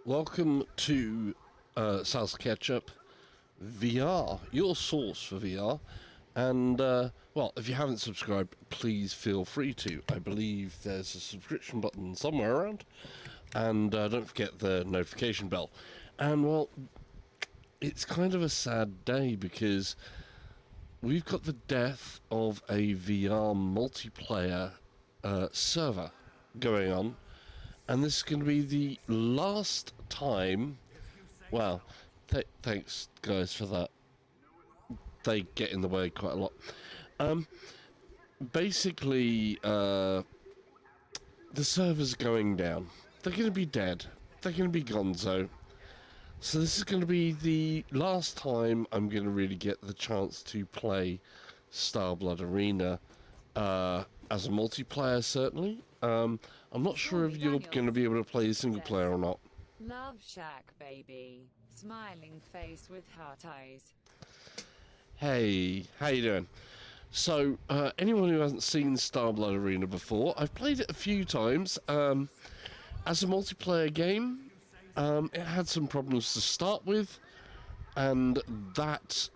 Welcome to Salsa Ketchup VR, your source for VR. And, well, if you haven't subscribed, please feel free to. I believe there's a subscription button somewhere around. And don't forget the notification bell. And, well, it's kind of a sad day because we've got the death of a VR multiplayer server going on. And this is going to be the last time. Wow, thanks guys for that. They get in the way quite a lot. Basically, the server's going down. They're going to be dead. They're going to be gonzo. So this is going to be the last time I'm going to really get the chance to play StarBlood Arena as a multiplayer, certainly. I'm not sure if you're going to be able to play single player or not. Love Shack, baby. Smiling face with heart eyes. Hey, how you doing? So, anyone who hasn't seen StarBlood Arena before, I've played it a few times. As a multiplayer game, it had some problems to start with, and that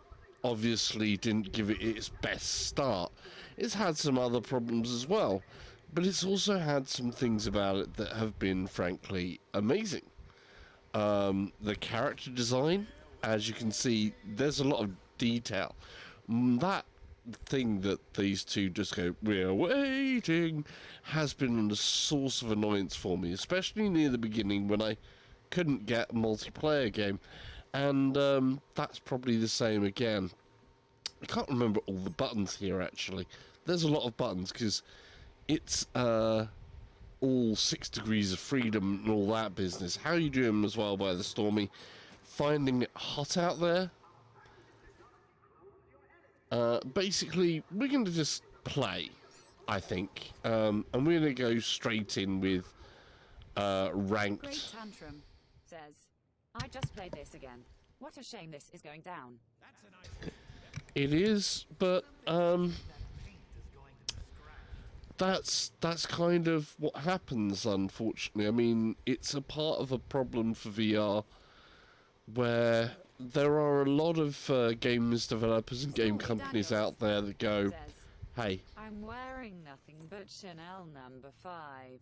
obviously didn't give it its best start. It's had some other problems as well, but it's also had some things about it that have been frankly amazing. The character design, as you can see, there's a lot of detail. That thing that these two just go, "We're waiting," has been a source of annoyance for me, especially near the beginning when I couldn't get a multiplayer game. And that's probably the same again. I can't remember all the buttons here, actually. There's a lot of buttons, because it's all 6 degrees of freedom and all that business. How you doing as well, by the Stormy? Finding it hot out there? Basically, we're going to just play, I think. And we're going to go straight in with ranked. Great Tantrum says, I just played this again. What a shame this is going down. It is, but that's kind of what happens, unfortunately. I mean, it's a part of a problem for VR where there are a lot of games developers and game companies out there that go, hey, I'm wearing nothing but Chanel number 5.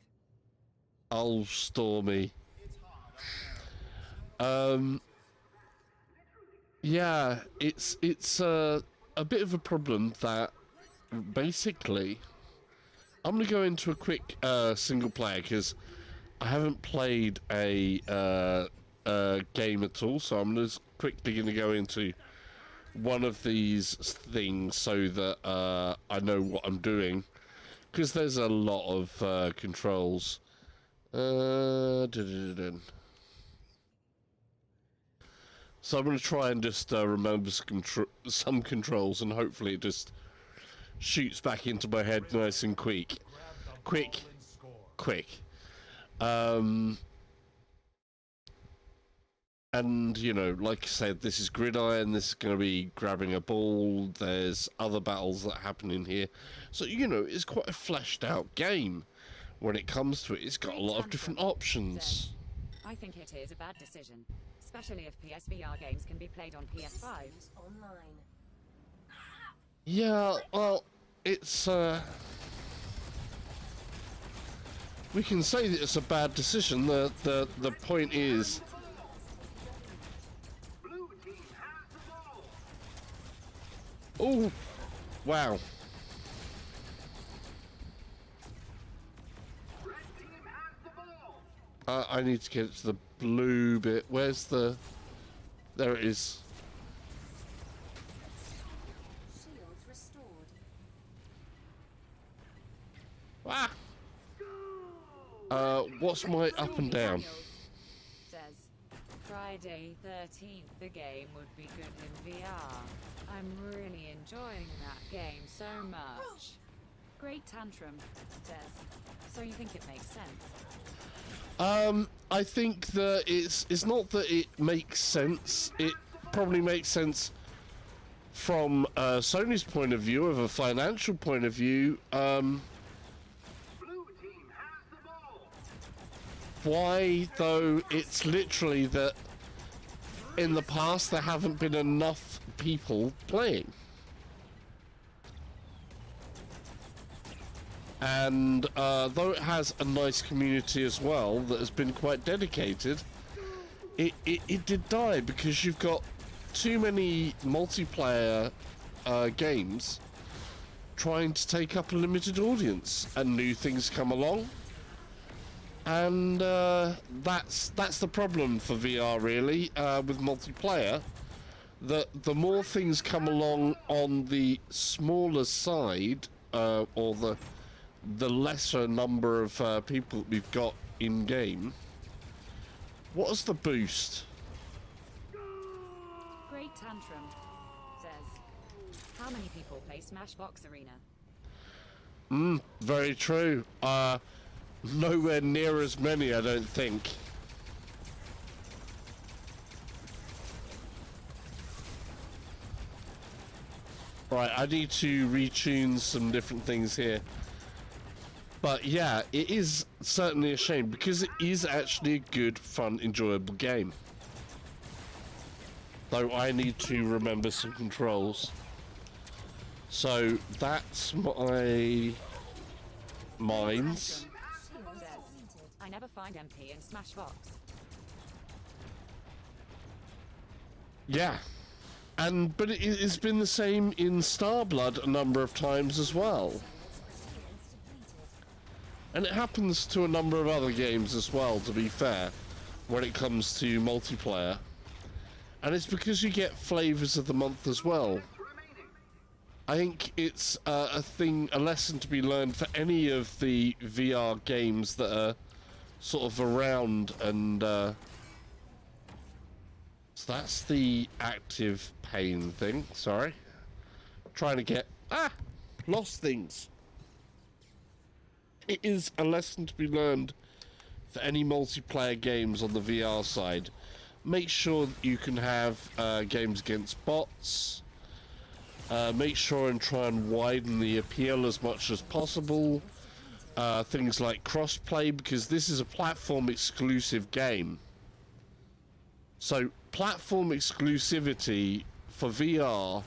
Oh, Stormy. Yeah, it's a bit of a problem that basically I'm going to go into a quick single player because I haven't played a game at all, so I'm just quickly going to go into one of these things so that I know what I'm doing, because there's a lot of controls. So I'm going to try and just remember some controls, and hopefully it just shoots back into my head nice and quick. And, you know, like I said, this is Gridiron, this is going to be grabbing a ball, there's other battles that happen in here. So, you know, it's quite a fleshed out game when it comes to it. It's got a lot of different options. I think it is a bad decision, especially if PSvr games can be played on PS5. Online. Yeah, well, it's, we can say that it's a bad decision. The point is, oh, wow. I need to get it to the blue bit. Where's the... There it is. Shields restored. Ah! What's my up and down? Says, Friday 13th, the game would be good in VR. I'm really enjoying that game so much. Great Tantrum says, so you think it makes sense? I think that it's not that it makes sense. It probably makes sense from Sony's point of view, of a financial point of view. Blue team has the ball. why, though, it's literally that in the past there haven't been enough people playing. And though it has a nice community as well that has been quite dedicated, it did die because you've got too many multiplayer games trying to take up a limited audience, and new things come along, and that's the problem for VR really, with multiplayer, that the more things come along on the smaller side, or the lesser number of people we've got in game. What is the boost? Great Tantrum says, how many people play Smashbox Arena? Very true. Nowhere near as many, I don't think. Right, I need to retune some different things here. But yeah, it is certainly a shame because it is actually a good, fun, enjoyable game. Though I need to remember some controls. So that's my mines. I never find MP in Smashbox. Yeah. But it's been the same in StarBlood a number of times as well. And it happens to a number of other games as well, to be fair, when it comes to multiplayer. And it's because you get flavors of the month as well. I think it's a lesson to be learned for any of the VR games that are sort of around, and so that's the active pain thing. Sorry. Trying to get lost things. It is a lesson to be learned for any multiplayer games on the VR side. Make sure that you can have games against bots. Make sure and try and widen the appeal as much as possible. Things like crossplay, because this is a platform exclusive game. So platform exclusivity for VR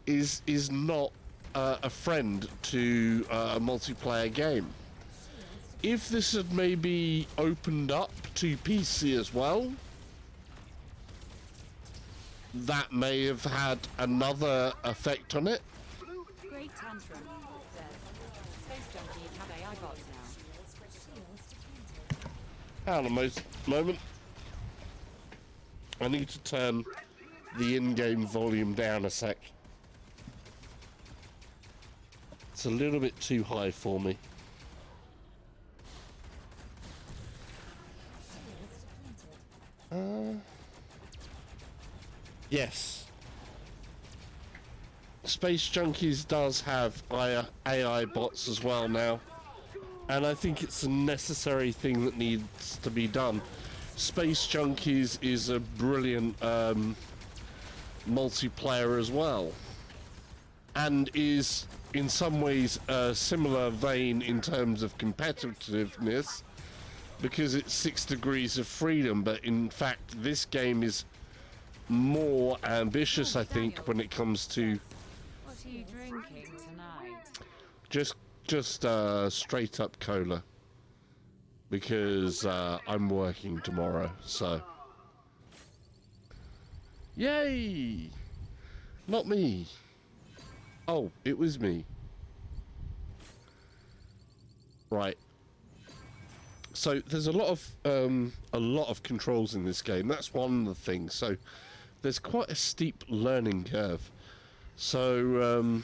is not a friend to a multiplayer game. If this had maybe opened up to PC as well, that may have had another effect on it. Great Tantrum says, Space Junkies have AI bots now. Hang on a moment. I need to turn the in-game volume down a sec. It's a little bit too high for me. Yes. Space Junkies does have AI bots as well now. And I think it's a necessary thing that needs to be done. Space Junkies is a brilliant multiplayer as well. And is in some ways a similar vein in terms of competitiveness, because it's 6 degrees of freedom, but in fact this game is more ambitious, I think, when it comes to What are you drinking tonight? just straight up cola, because I'm working tomorrow, so yay, not me. Oh, it was me. Right. So there's a lot of controls in this game. That's one of the things. So there's quite a steep learning curve. So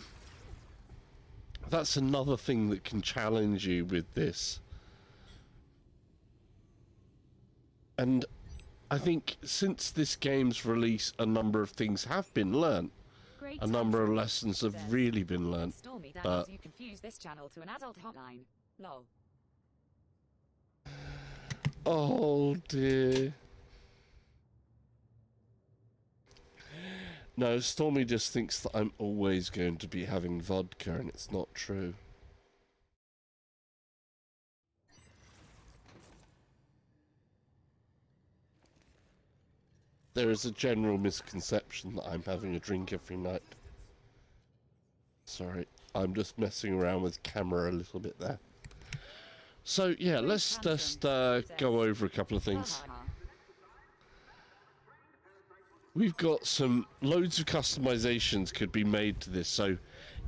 that's another thing that can challenge you with this. And I think since this game's release, a number of things have been learnt. A number of lessons have really been learnt. Stormy, that But you confuse this channel to an adult hotline. Lol. oh dear. No, Stormy just thinks that I'm always going to be having vodka, and it's not true. There is a general misconception that I'm having a drink every night. Sorry, I'm just messing around with camera a little bit there. So yeah, let's just go over a couple of things. We've got loads of customizations could be made to this. So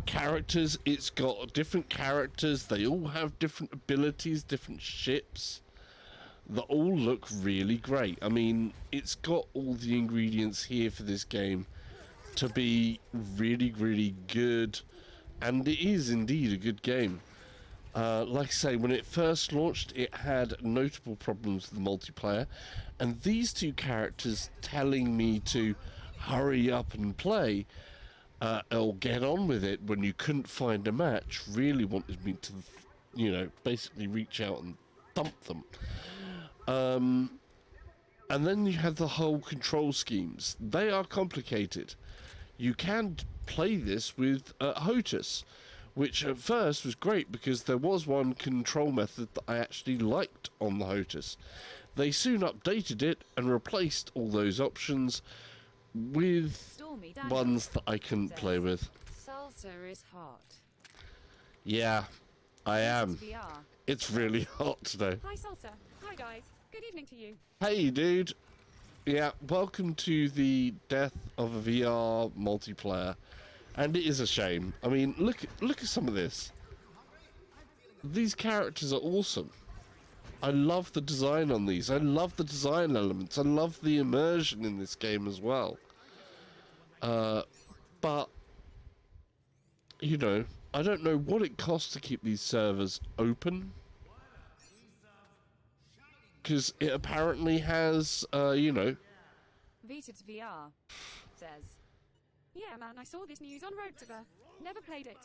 characters, it's got different characters. They all have different abilities, different ships that all look really great. I mean, it's got all the ingredients here for this game to be really, really good. And it is indeed a good game. Like I say, when it first launched, it had notable problems with the multiplayer, and these two characters telling me to hurry up and play or get on with it when you couldn't find a match really wanted me to, you know, basically reach out and dump them. And then you have the whole control schemes. They are complicated. You can play this with HOTUS, which at first was great because there was one control method that I actually liked on the HOTUS. They soon updated it and replaced all those options with ones that I couldn't play with. Salsa is hot. Yeah, I am. It's really hot today. Hi Salsa. Hi guys. Good evening to you. Hey dude. Yeah, welcome to the death of a VR multiplayer. And it is a shame. I mean, look at some of this. These characters are awesome. I love the design on these. I love the design elements. I love the immersion in this game as well. But, you know, I don't know what it costs to keep these servers open. Because it apparently has, you know... Vita to VR says, yeah man, I saw this news on Road to the... Never played it.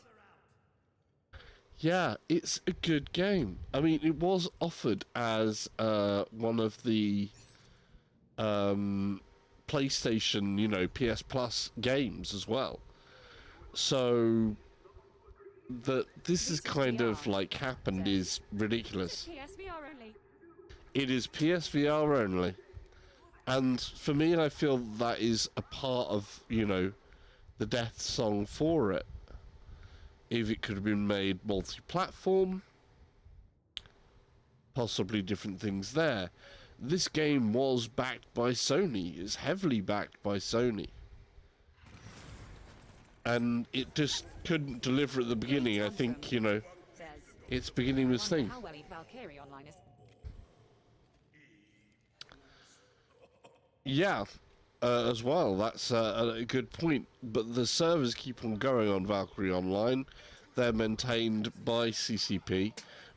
Yeah, it's a good game. I mean, it was offered as one of the PlayStation, you know, PS Plus games as well. So that this is kind of like happened is ridiculous. PSvr only. It is PSVR only. And for me, I feel that is a part of, you know, the death song for it. If it could have been made multi-platform, possibly different things there. This game was backed by Sony, is heavily backed by Sony. And it just couldn't deliver at the beginning. I think, you know, it's beginning this thing. How well Valkyrie online is. Yeah, as well, that's a good point. But the servers keep on going on Valkyrie Online. They're maintained by CCP.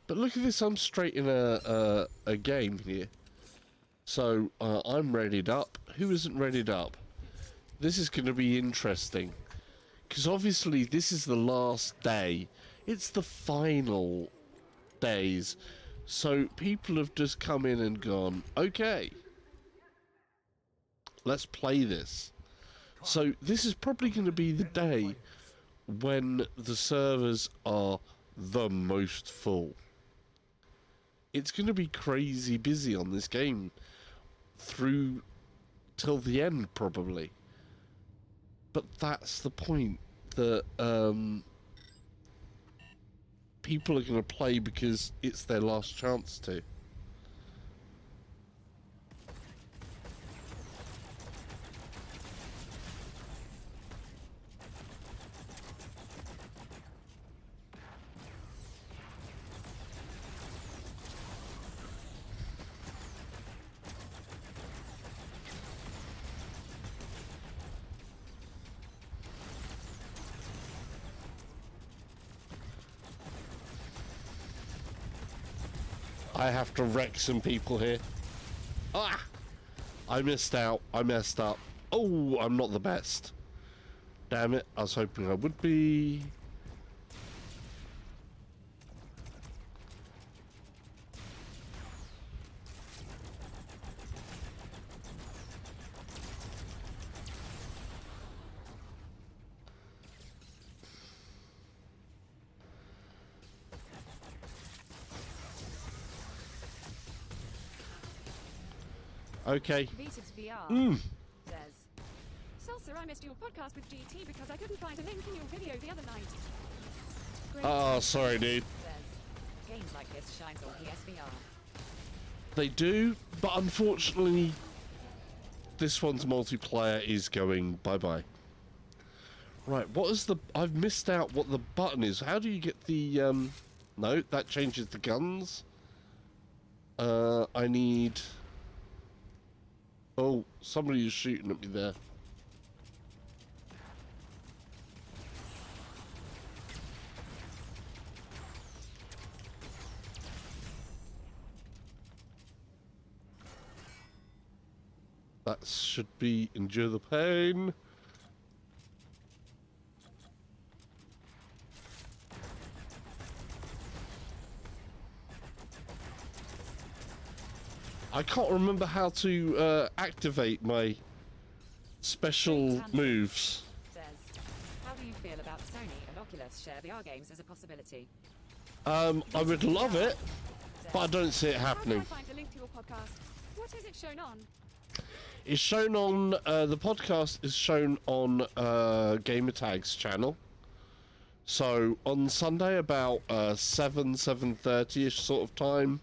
But look at this, I'm straight in a game here. So, I'm readied up. Who isn't readied up? This is going to be interesting. Because obviously this is the last day. It's the final days. So people have just come in and gone, okay, let's play this. So this is probably going to be the day when the servers are the most full. It's going to be crazy busy on this game through till the end probably. But that's the point, that people are going to play because it's their last chance to. I have to wreck some people here. Ah! I missed out. I messed up. Oh, I'm not the best. Damn it. I was hoping I would be. Okay. Vita to VR says, Salsa, I missed your podcast with GT because I couldn't find a link in your video the other night. Great Oh, sorry, dude. says, games like this shines on PSvr. They do, but unfortunately, this one's multiplayer is going bye-bye. Right, what is the... I've missed out what the button is. How do you get the... No, that changes the guns. I need... Oh, somebody is shooting at me there. That should be endure the pain. I can't remember how to activate my special moves. Says, how do you feel about Sony and Oculus share VR games as a possibility? I would love it, Says, but I don't see it How do happening. I find a link to your podcast? What is it shown on? It's shown on the podcast is shown on Gamertag's channel. So on Sunday about 7:30ish sort of time,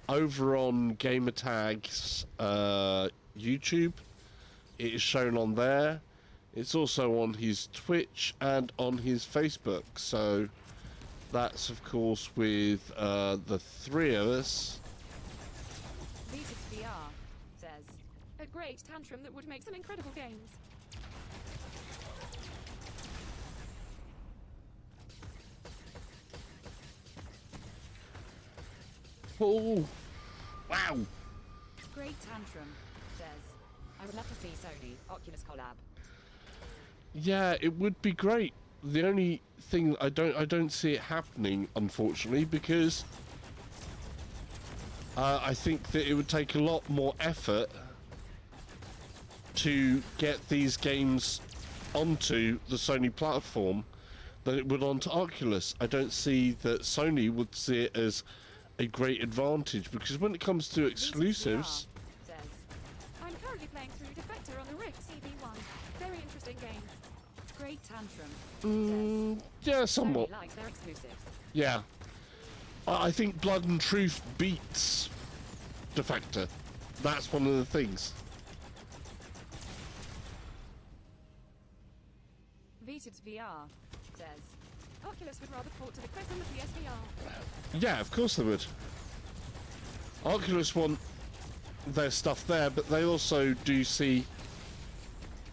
over on Gamertag's YouTube, it is shown on there. It's also on his Twitch and on his Facebook. So that's of course with the three of us. Veted VR says, A great tantrum that would make some incredible games. Oh, wow. great tantrum says, I would love to see Sony Oculus collab. Yeah, it would be great. The only thing I don't see it happening, unfortunately, because I think that it would take a lot more effort to get these games onto the Sony platform than it would onto Oculus. I don't see that Sony would see it as a great advantage, because when it comes to exclusives, Says, I'm currently playing through Defector on the Rift CB1. Very interesting game. great tantrum yeah, says, somewhat. Sony likes their exclusives. Yeah. I think Blood and Truth beats Defector. That's one of the things. Veted VR says, Oculus would rather port to the Quest than the PSVR. Yeah, of course they would. Oculus want their stuff there, but they also do see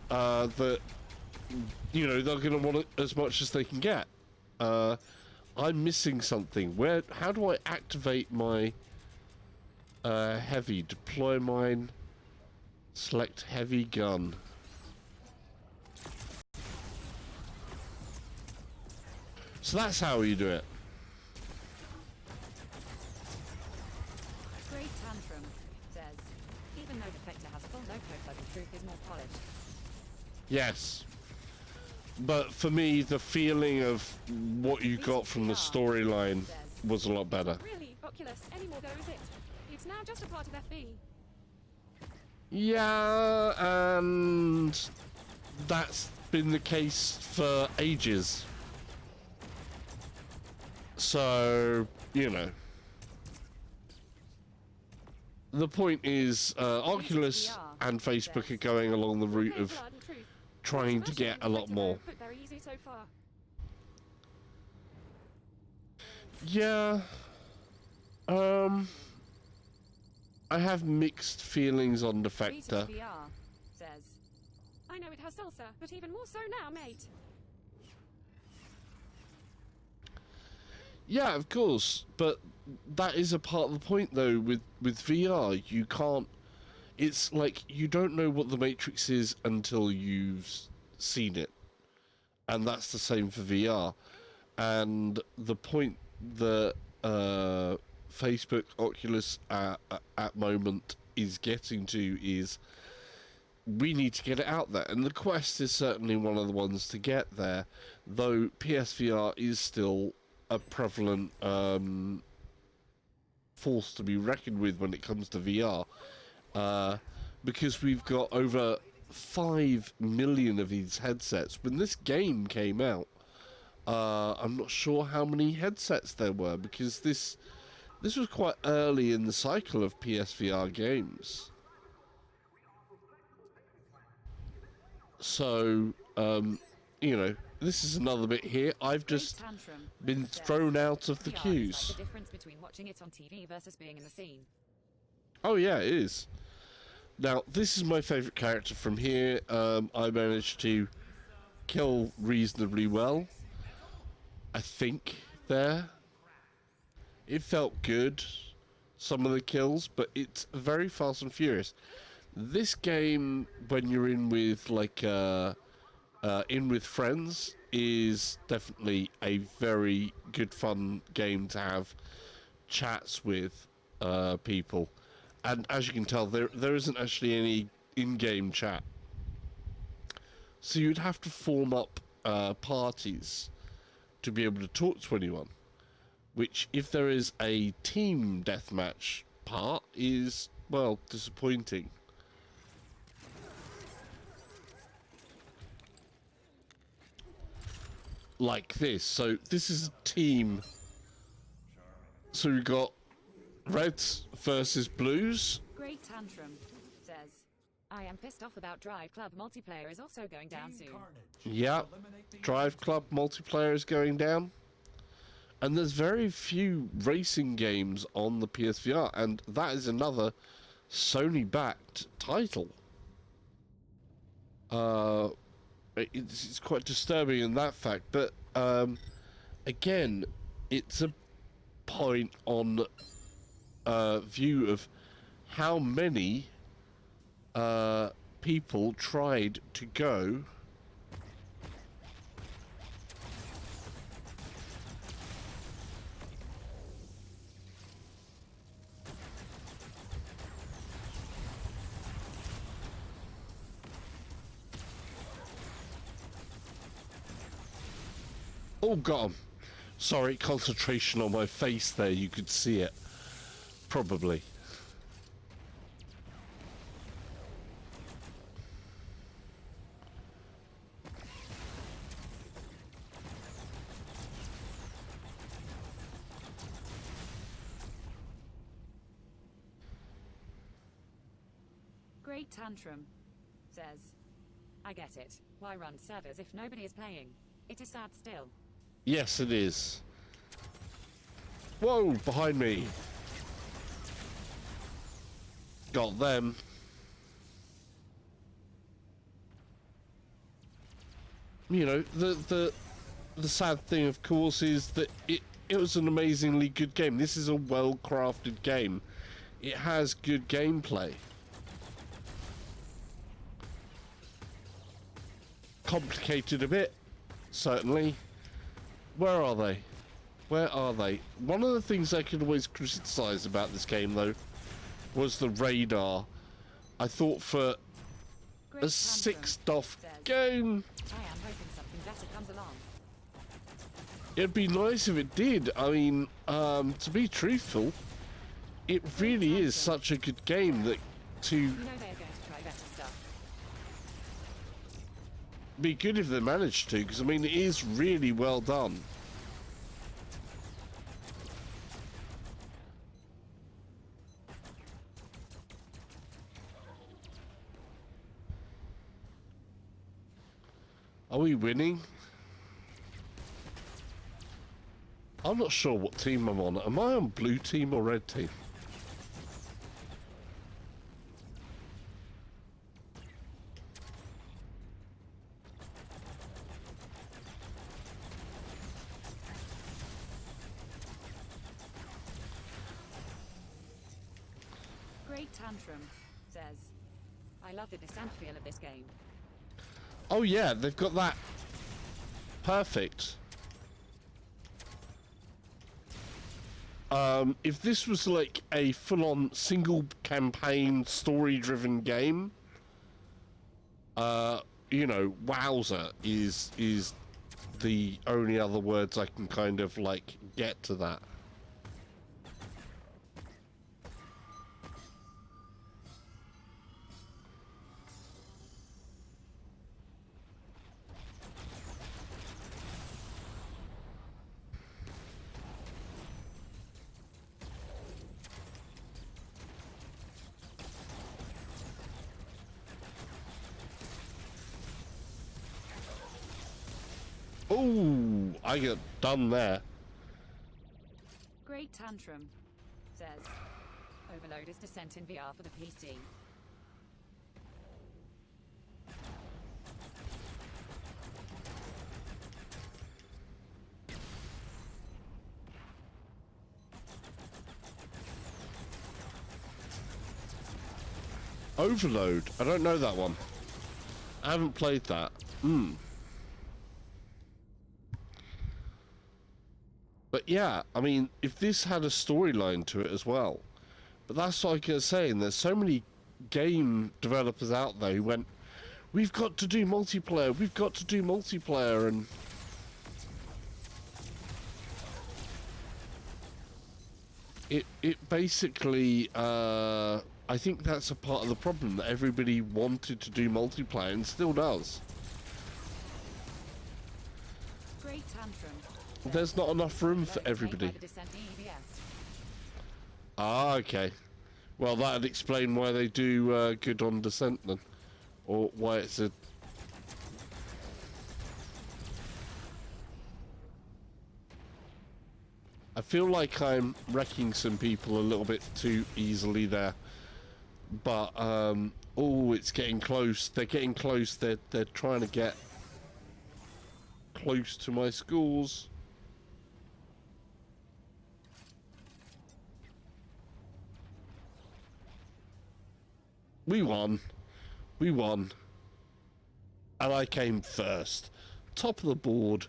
that, you know, they're going to want it as much as they can get. I'm missing something. How do I activate my heavy? Deploy mine. Select heavy gun. So that's how you do it. great tantrum says, even though Defector has full no-code, Blood and Truth is more polished. Yes. But for me, the feeling of what you got from the storyline was a lot better. Really, Oculus, any more go is it? It's now just a part of FB. Yeah, and that's been the case for ages. So, you know. The point is, Oculus and Facebook are going along the route Okay, of Blood and Truth. trying to get a lot more. But very easy so far. Yeah. I have mixed feelings on Defector. Veted VR says, I know it has salsa, but even more so now, mate. Yeah, of course, but that is a part of the point, though. With VR, you can't. It's like you don't know what the Matrix is until you've seen it, and that's the same for VR. And the point that Facebook, Oculus at moment is getting to is we need to get it out there, and the Quest is certainly one of the ones to get there. Though PSVR is still a prevalent force to be reckoned with when it comes to VR, because we've got over 5 million of these headsets. When this game came out, I'm not sure how many headsets there were, because this was quite early in the cycle of PSvR games. So, you know, this is another bit here. I've just been thrown out of the queues. The difference between watching it on TV versus being in the scene. Oh yeah, it is. Now, this is my favourite character from here. I managed to kill reasonably well, I think, there. It felt good, some of the kills, but it's very fast and furious. This game, when you're in with, like, in with friends, is definitely a very good, fun game to have chats with people. And as you can tell, there isn't actually any in-game chat. So you'd have to form up parties to be able to talk to anyone. Which, if there is a team deathmatch part, is, well, disappointing. Like this. So this is a team. So we've got Reds versus Blues. Great Tantrum says, I am pissed off about Drive Club multiplayer is also going down soon. Yeah, Drive Club multiplayer is going down. And there's very few racing games on the PSVR, and that is another Sony-backed title. It's quite disturbing in that fact, but again, it's a point on view of how many people tried to go Oh god, sorry, concentration on my face there, you could see it. Probably. Great Tantrum says, I get it. Why run servers if nobody is playing? It is sad still. Yes, it is. Whoa, behind me. Got them. You know, the sad thing, of course, is that it was an amazingly good game. This is a well-crafted game. It has good gameplay. Complicated a bit, certainly. Where are they? Where are they? One of the things I could always criticize about this game, though, was the radar. I thought for a 6-DOF game, I am hoping something better comes along. it'd be nice if it did. I mean, to be truthful, it really is such a good game that to You know they are going to try better stuff. be good if they managed to, because I mean, it is really well done. Are we winning? I'm not sure what team I'm on. Am I on blue team or red team? Great Tantrum says, I love the descent feel of this game. Oh yeah, they've got that. Perfect. If this was like a full-on single campaign story-driven game, you know, wowzer is the only other words I can kind of like get to that. Ooh, I got done there. Great Tantrum says, Overload is Descent in VR for the PC. Overload. I don't know that one. I haven't played that. But yeah, I mean, if this had a storyline to it as well. But that's like I was saying, there's so many game developers out there who went, we've got to do multiplayer, we've got to do multiplayer, and it basically, I think that's a part of the problem, that everybody wanted to do multiplayer and still does. Great Tantrum. There's not enough room for everybody. Ah, okay. Well, that'd explain why they do good on Descent then. Or why it's a... I feel like I'm wrecking some people a little bit too easily there. But, oh, it's getting close. They're getting close. They're trying to get close to my schools. We won. We won. And I came first. Top of the board.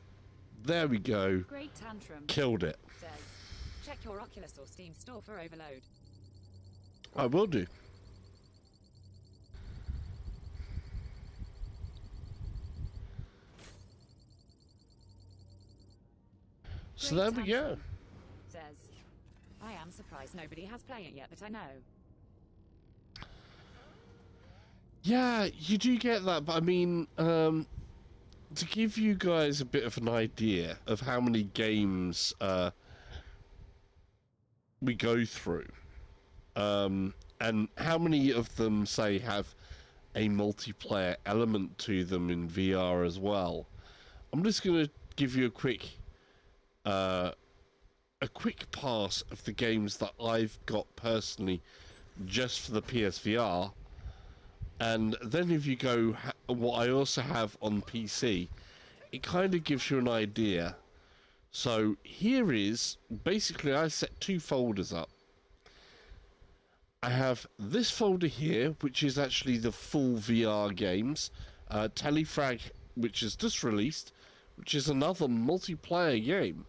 There we go. Great Tantrum. Killed it. Says, check your Oculus or Steam store for Overload. I will do. So there we go. Says, I am surprised nobody has played it yet, but I know. Yeah, you do get that, but I mean, to give you guys a bit of an idea of how many games we go through, and how many of them, say, have a multiplayer element to them in VR as well. I'm just going to give you a quick pass of the games that I've got personally just for the PSvR. And then if you go what I also have on PC, it kind of gives you an idea. So here is, basically I set two folders up. I have this folder here, which is actually the full VR games. Telefrag, which is just released, which is another multiplayer game.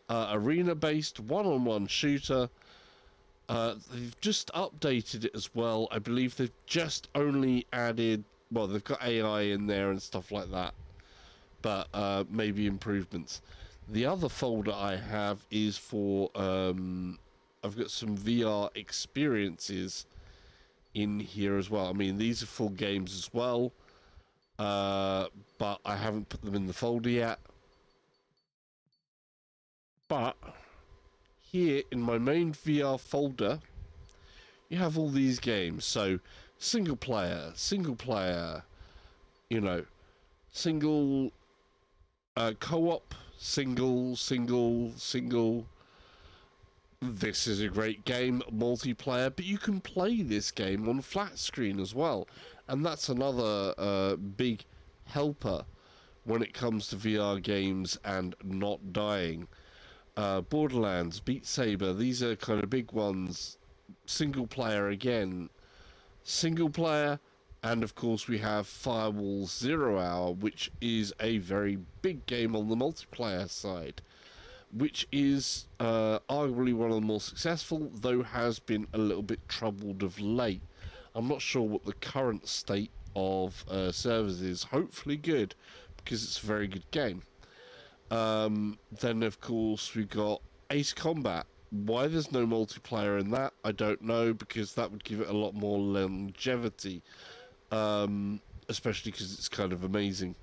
Arena-based, one-on-one shooter. They've just updated it as well. I believe they've just only added, well, they've got AI in there and stuff like that, but maybe improvements. The other folder I have is for, I've got some VR experiences in here as well. I mean, these are full games as well, but I haven't put them in the folder yet. But here in my main VR folder, you have all these games. So single player, you know, single, co-op, single. This is a great game, multiplayer, but you can play this game on flat screen as well. And that's another big helper when it comes to VR games and not dying. Borderlands, Beat Saber, these are kind of big ones. Single player again. Single player, and of course we have Firewall 0 Hour, which is a very big game on the multiplayer side, which is arguably one of the more successful, though has been a little bit troubled of late. I'm not sure what the current state of servers is. Hopefully good, because it's a very good game. Then of course we got Ace Combat. Why there's no multiplayer in that, I don't know, because that would give it a lot more longevity, especially because it's kind of amazing.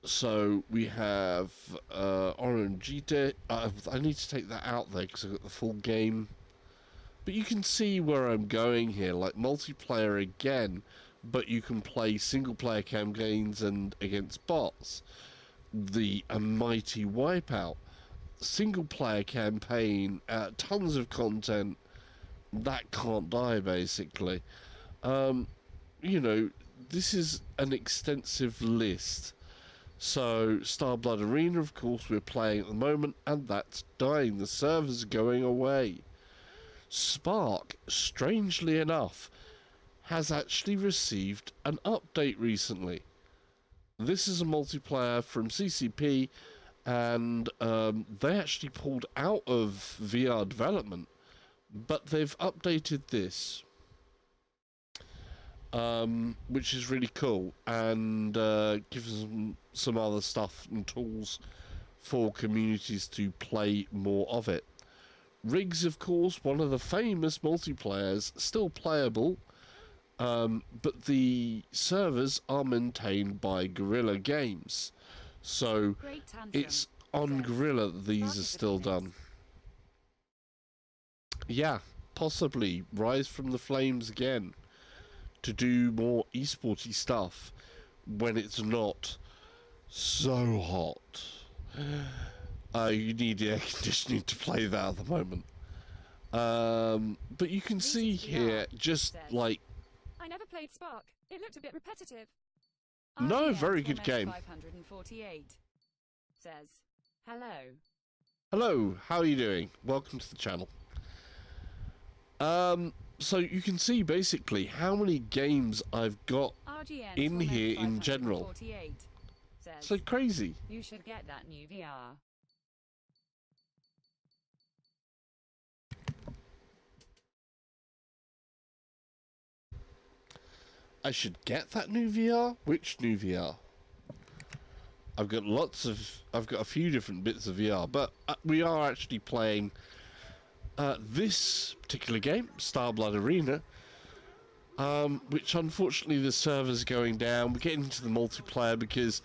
So we have RNG. I need to take that out there because I've got the full game. But you can see where I'm going here, like multiplayer again. but you can play single-player campaigns and against bots. The mighty Wipeout, single-player campaign, tons of content that can't die, basically. You know, this is an extensive list. So, StarBlood Arena, of course, we're playing at the moment, and that's dying. The server's going away. Spark, strangely enough, has actually received an update recently. This is a multiplayer from CCP, and they actually pulled out of VR development, but they've updated this. Which is really cool, and gives them some other stuff and tools for communities to play more of it. Rigs, of course, one of the famous multiplayers, still playable, but the servers are maintained by Guerrilla Games, so it's on Guerrilla that these are still done. Yeah, possibly Rise from the Flames again, to do more esporty stuff when it's not so hot. You need air conditioning to play that at the moment. But you can see here, just like... I never played Spark. It looked a bit repetitive. No, very good game. 548 says, hello. Hello, how are you doing? Welcome to the channel. So you can see basically how many games I've got in here in general. It's like crazy. You should get that new VR. I should get that new VR? Which new VR? I've got a few different bits of VR, but we are actually playing this particular game, StarBlood Arena, which unfortunately the server's going down. We're getting into the multiplayer because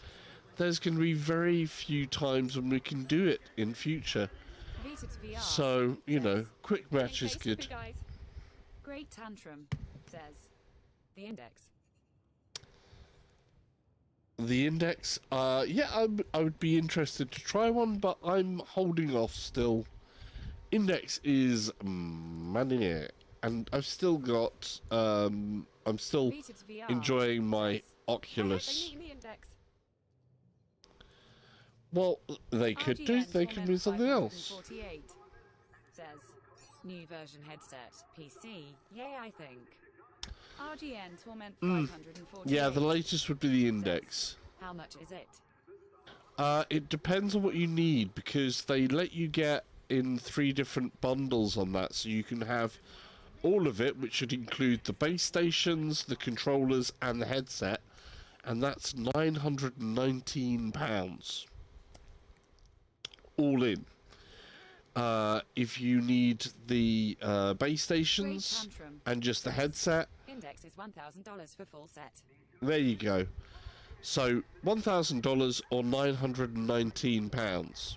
there's going to be very few times when we can do it in future. So, you know, quick match is good. Great Tantrum says, the Index. The Index, yeah, I would be interested to try one, but I'm holding off still. Index is money, and I've still got, I'm still enjoying my Oculus. Well, they could do something else. Says, new version headset, PC, yay I think. RGN Torment 548. Yeah, the latest would be the Index. How much is it? It depends on what you need, because they let you get in 3 different bundles on that, so you can have all of it, which should include the base stations, the controllers, and the headset, and that's £919 all in. If you need the base stations and just the headset, Index is $1,000 for full set. there you go. So $1,000 or £919.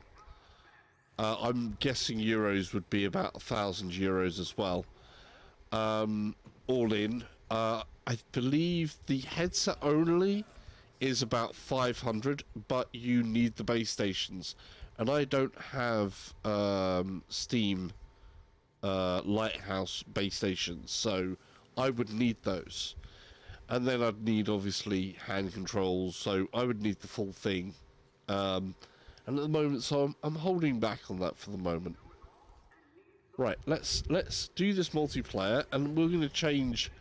I'm guessing euros would be about €1,000 as well. All in. I believe the headset only is about 500, but you need the base stations. And I don't have Steam Lighthouse base stations, so I would need those. And then I'd need, obviously, hand controls, so I would need the full thing. And at the moment, so I'm holding back on that for the moment. Right, let's do this multiplayer, and we're going to change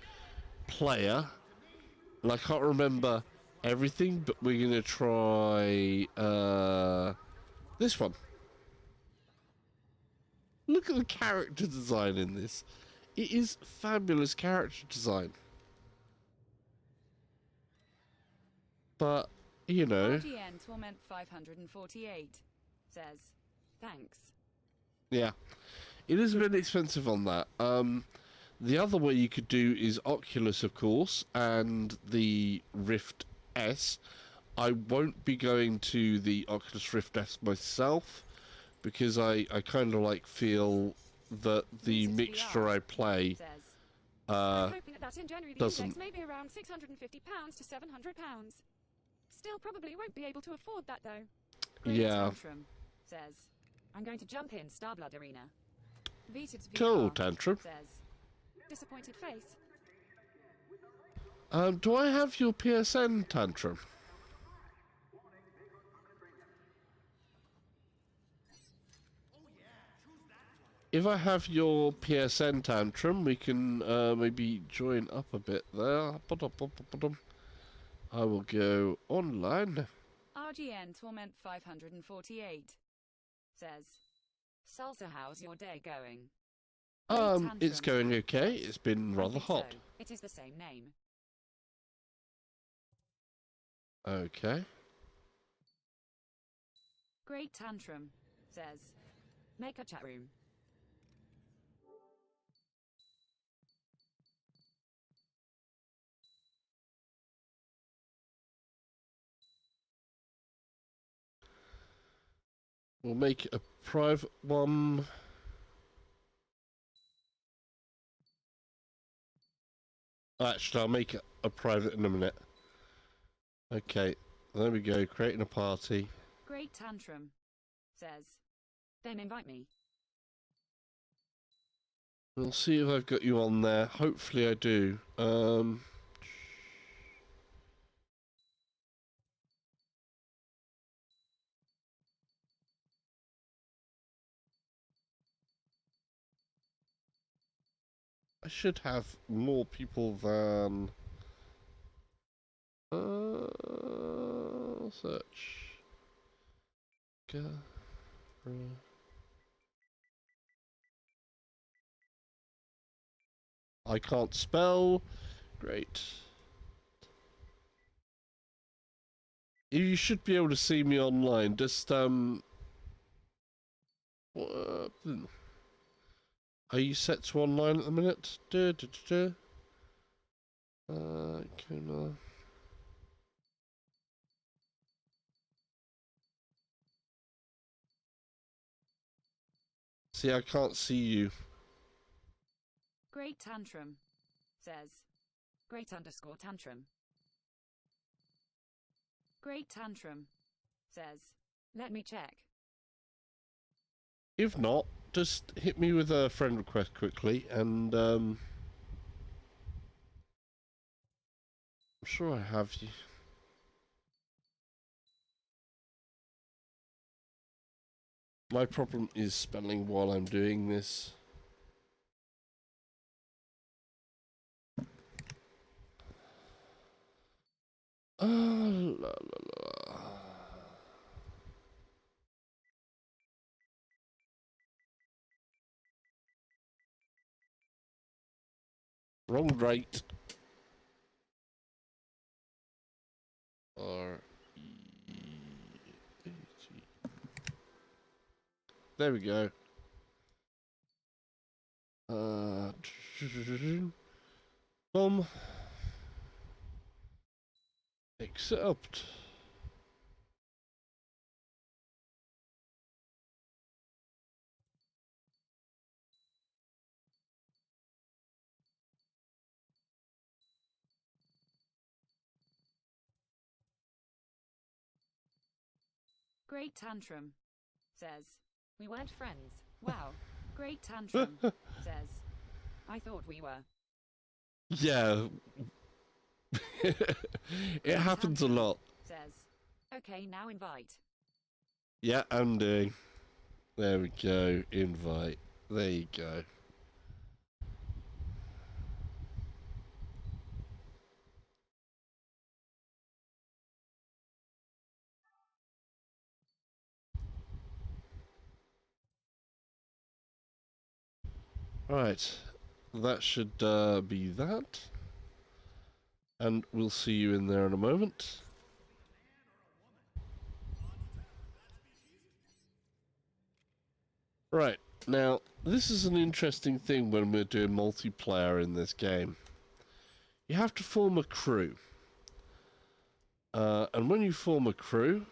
player. And I can't remember everything, but we're going to try this one. Look at the character design in this. It is fabulous character design. But, you know... RGN Torment 548 says, thanks. Yeah. It is a bit expensive on that. The other way you could do is Oculus, of course, and the Rift S. I won't be going to the Oculus Rift S myself, because I kind of like feel that the mixture I play Uh, I'm hoping that in January the doesn't. index may be around £650 to £700. Still probably won't be able to afford that though. Great Yeah. Tantrum says, I'm going to jump in StarBlood Arena. Vita to VR Cool, Tantrum. Says, disappointed face. Do I have your PSN, Tantrum? If I have your PSN, Tantrum, we can maybe join up a bit there. I will go online. RGN Torment 548 says, Salsa, how's your day going? It's going okay. It's been rather hot. So. It is the same name. Okay. Great Tantrum says, make a chat room. We'll make a private one. Actually, I'll make it a private in a minute. Okay, there we go. Creating a party. Great Tantrum says, then invite me. We'll see if I've got you on there. Hopefully I do. I should have more people than... search. I can't spell. Great. You should be able to see me online. Just, are you set to online at the minute? Kuna. See, I can't see you. Great Tantrum says, great underscore tantrum. Great Tantrum says, let me check. If not, just hit me with a friend request quickly, and I'm sure I have you. My problem is spelling while I'm doing this. La, la, la. Wrong rate. There we go. Boom. Accept. Great Tantrum says, we weren't friends. Wow. Great Tantrum says, I thought we were. Yeah. It happens a lot. Says, okay, now invite. Yeah, I'm doing. There we go. Invite. There you go. Right. That should be that. And we'll see you in there in a moment. Right. Now, this is an interesting thing when we're doing multiplayer in this game. You have to form a crew. And when you form a crew...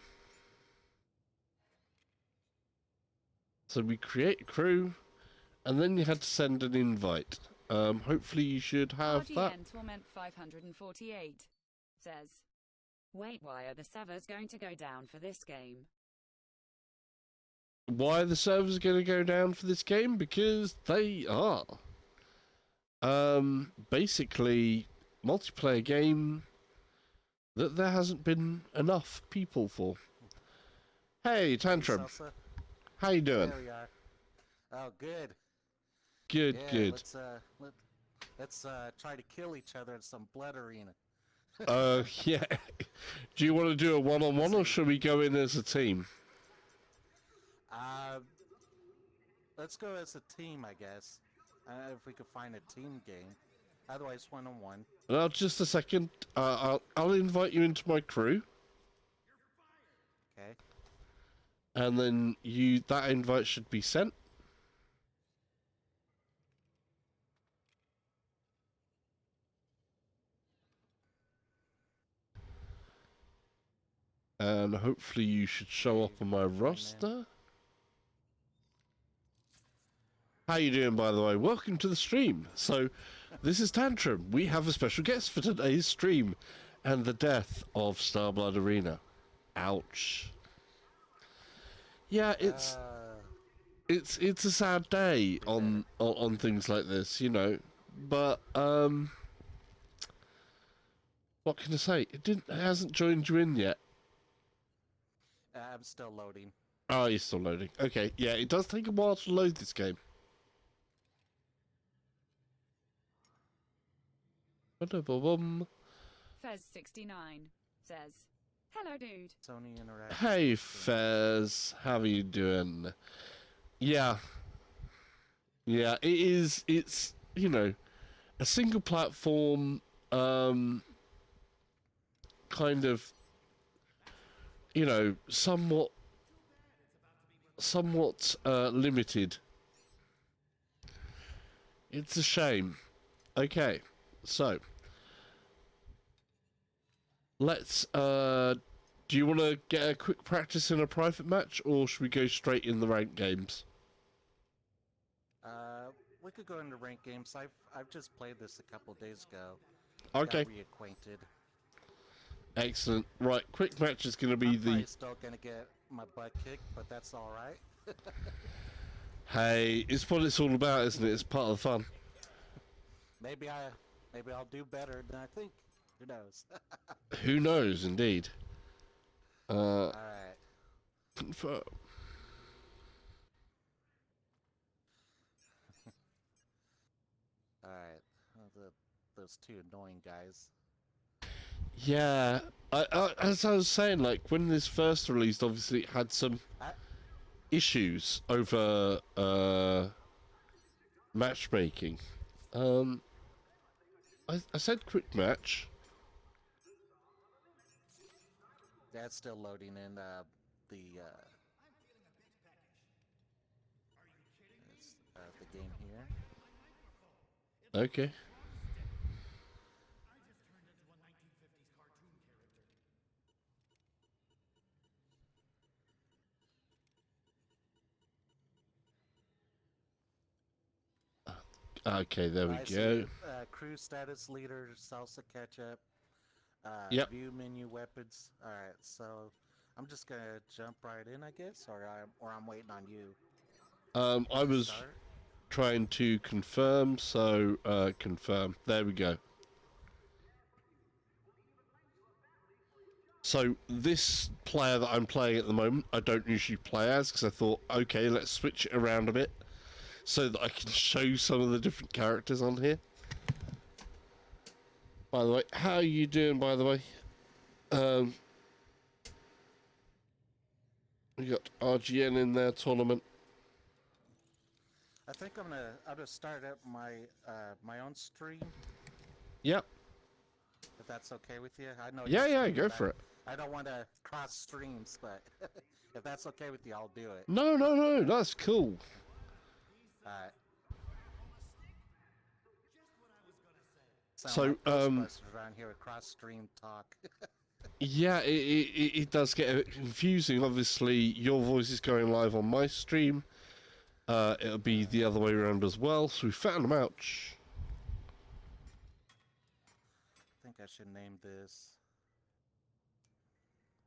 So we create a crew, and then you had to send an invite. Hopefully you should have that. RGN Torment 548 says, wait, why are the servers going to go down for this game? Why are the servers going to go down for this game? Because they are. Basically, multiplayer game that there hasn't been enough people for. Hey, Tantrum. Salsa. How you doing? There we are. Oh, good. Good, Yeah, good. let's try to kill each other in some blood arena. Yeah. Do you want to do a one-on-one, or should we go in as a team? Let's go as a team, I guess. If we could find a team game. Otherwise, one-on-one. Now, just a second. I'll invite you into my crew, Okay. and then that invite should be sent. And hopefully you should show up on my roster. How you doing, by the way? Welcome to the stream. So, this is Tantrum. We have a special guest for today's stream, and the death of StarBlood Arena. Ouch. Yeah, it's a sad day on things like this, you know. But what can I say? It hasn't joined you in yet. I'm still loading. Oh, you're still loading. Okay, yeah, it does take a while to load this game. Fez69 says, hello, dude. Sony Interactive. Hey, Fez, how are you doing? Yeah, it's, you know, a single platform, kind of, you know, somewhat limited. It's a shame. Okay, so let's do you want to get a quick practice in a private match, or should we go straight in the ranked games? We could go into ranked games. I've just played this a couple days ago. Okay. Got reacquainted. Excellent. Right, quick match is going to be I'm probably still gonna get my butt kicked, but that's all right. Hey, it's what it's all about, isn't it? It's part of the fun. Maybe I'll do better than I think. Who knows? Who knows, indeed. All right. Confirm. All right. Those two annoying guys. Yeah, as I was saying, like when this first released, obviously it had some issues over matchmaking. I said quick match. That's still loading in the game here. Okay. Okay, there we go. Crew status leader, salsa ketchup. Yep. View menu weapons. All right, so I'm just gonna jump right in, I guess, or I'm waiting on you. I was trying to confirm, so confirm. There we go. So this player that I'm playing at the moment, I don't usually play as, because I thought, okay, let's switch it around a bit so that I can show some of the different characters on here. By the way, how are you doing, by the way? We got RGN in their tournament. I think I'm gonna start up my own stream. Yep. If that's okay with you. I know. Yeah, go for it. I don't want to cross streams, but if that's okay with you, I'll do it. No, that's cool. Alright. So, like Ghostbusters around here with cross stream talk. Yeah, it does get a bit confusing. Obviously, your voice is going live on my stream. It'll be the other way around as well, so we found them out. think I should name this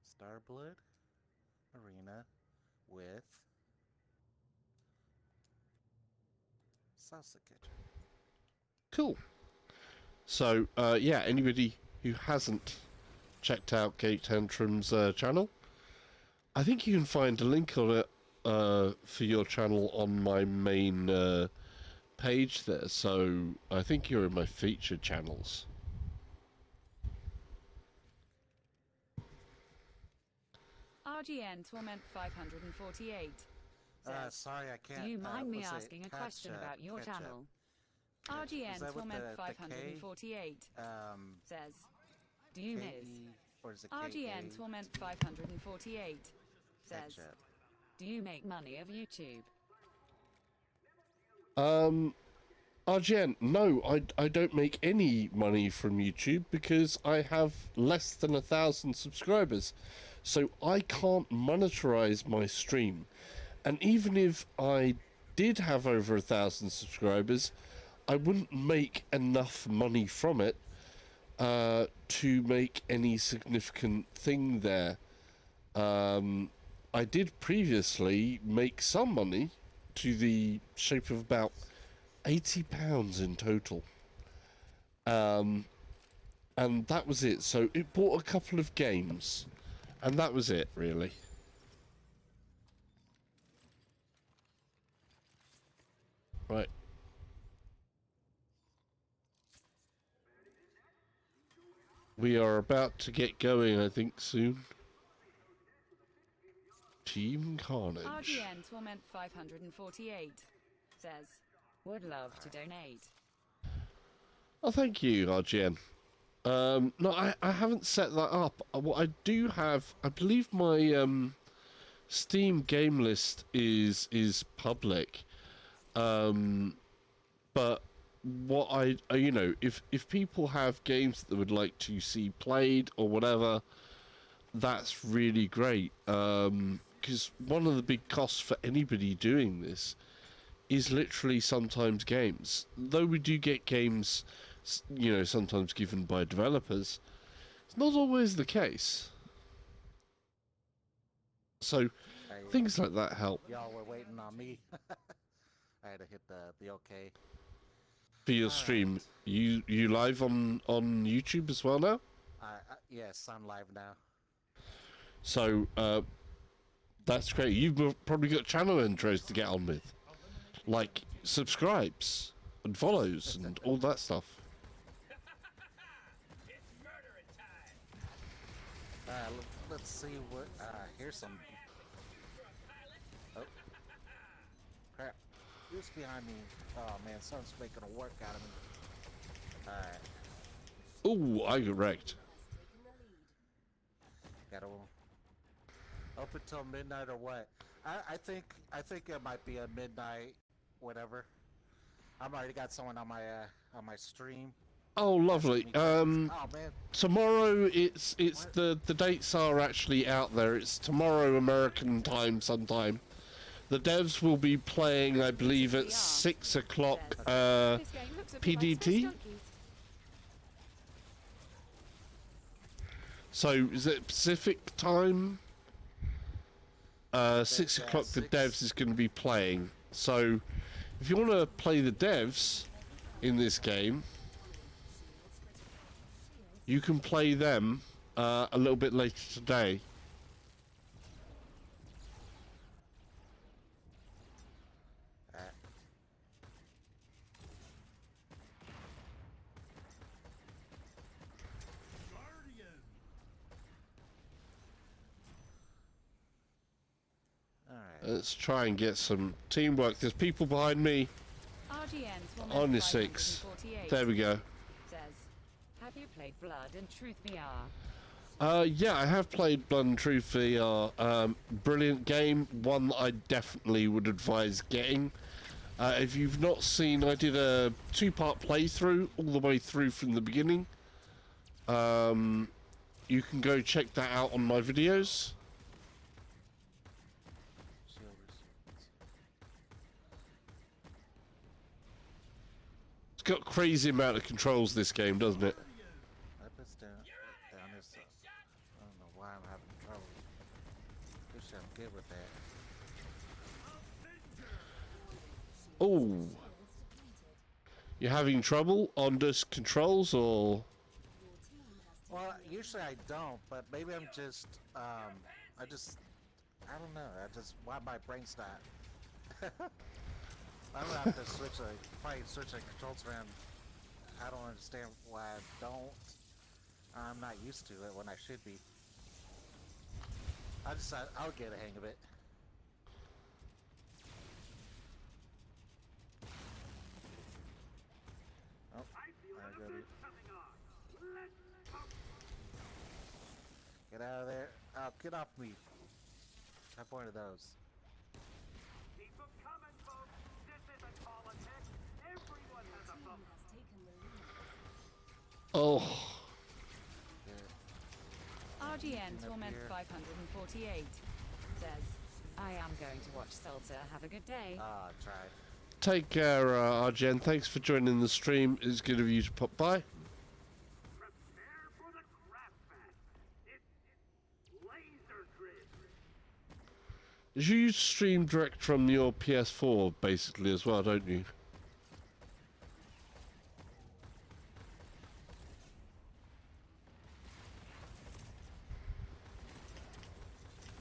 StarBlood Arena with Salsa Kitchen. Cool. So, yeah, anybody who hasn't checked out Gate Tantrum's channel, I think you can find a link on it for your channel on my main page there. So, I think you're in my featured channels. RGN Torment 548 says, Sorry, I can't. do you mind me was it asking a question about your ketchup? channel? Is RGN that with Torment the K? 548 says, do you miss? K-E, or is it RGN K-A? Torment 548 says, Ketchup. do you make money of YouTube? RGN, no, I don't make any money from YouTube because I have less than 1,000 subscribers. So I can't monetize my stream. And even if I did have over 1,000 subscribers, I wouldn't make enough money from it to make any significant thing there. I did previously make some money to the shape of about £80 in total. And that was it. So it bought a couple of games, and that was it, really. Right. We are about to get going, I think, soon. Team Carnage. RGN Torment 548 says, would love to donate. Oh, thank you, RGN. No, I haven't set that up. What I do have, I believe my Steam game list is public. But what you know, if people have games that they would like to see played or whatever, that's really great. Because one of the big costs for anybody doing this is literally sometimes games. Though we do get games, you know, sometimes given by developers, it's not always the case. So things like that help. Y'all were waiting on me. I had to hit the OK. For your stream, you live on YouTube as well now? Yes, I'm live now. So that's great. You've probably got channel intros to get on with, like subscribes and follows and all that stuff. Let's see what. Here's some. Oh, crap! Who's behind me? Oh man, someone's making a work out of me. Alright. Oh, I got wrecked. Gotta up until midnight or what? I think it might be a midnight, whatever. I've already got someone on my stream. Oh, lovely. Oh man. Tomorrow it's the dates are actually out there. It's tomorrow American time sometime. The devs will be playing, I believe, at 6 o'clock PDT. So is it Pacific time? 6 o'clock the devs is going to be playing. So if you want to play the devs in this game, you can play them a little bit later today. Let's try and get some teamwork. There's people behind me. On the 6. There we go. Says, have you played Blood and Truth VR? Yeah, I have played Blood and Truth VR. Brilliant game. One that I definitely would advise getting. If you've not seen, I did a 2-part playthrough all the way through from the beginning. You can go check that out on my videos. Got crazy amount of controls this game, doesn't it? down this. I don't know why I'm having trouble. Wish I'm good with that. Oh, you're having trouble on this controls, or? Well, usually I don't, but maybe I'm just, I don't know. Why my brain's not. I'm gonna have to probably switch the controls around. I don't understand why I don't. I'm not used to it when I should be. I'll get a hang of it. Oh, I got it. Get out of there. Oh, get off me. Have one of those. Keep them coming, folks. This isn't politics. Everyone has a vote. Oh, RGN Torment 548 says, I am going to watch Salter. Have a good day. Ah, tried. take care, Arjen. Thanks for joining the stream. It's good of you to pop by. Prepare for the crap fest. It's laser grid. You stream direct from your PS4, basically, as well, don't you?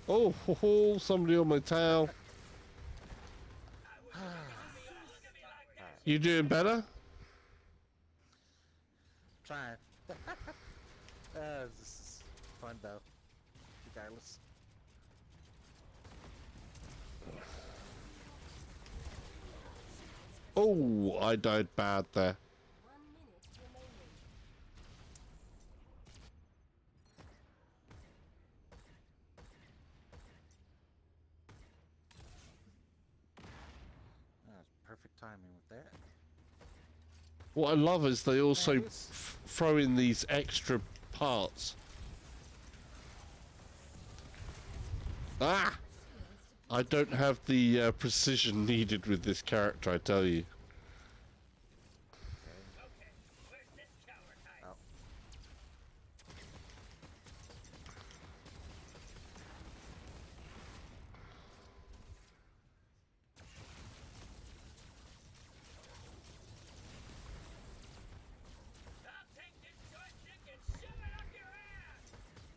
Oh, ho, ho, somebody on my tail. You doing better? Trying. This is fun though. Regardless. Oh, I died bad there. 1 minute remaining. Perfect timing with that. What I love is they also throw in these extra parts. Ah! I don't have the precision needed with this character, I tell you. Oh.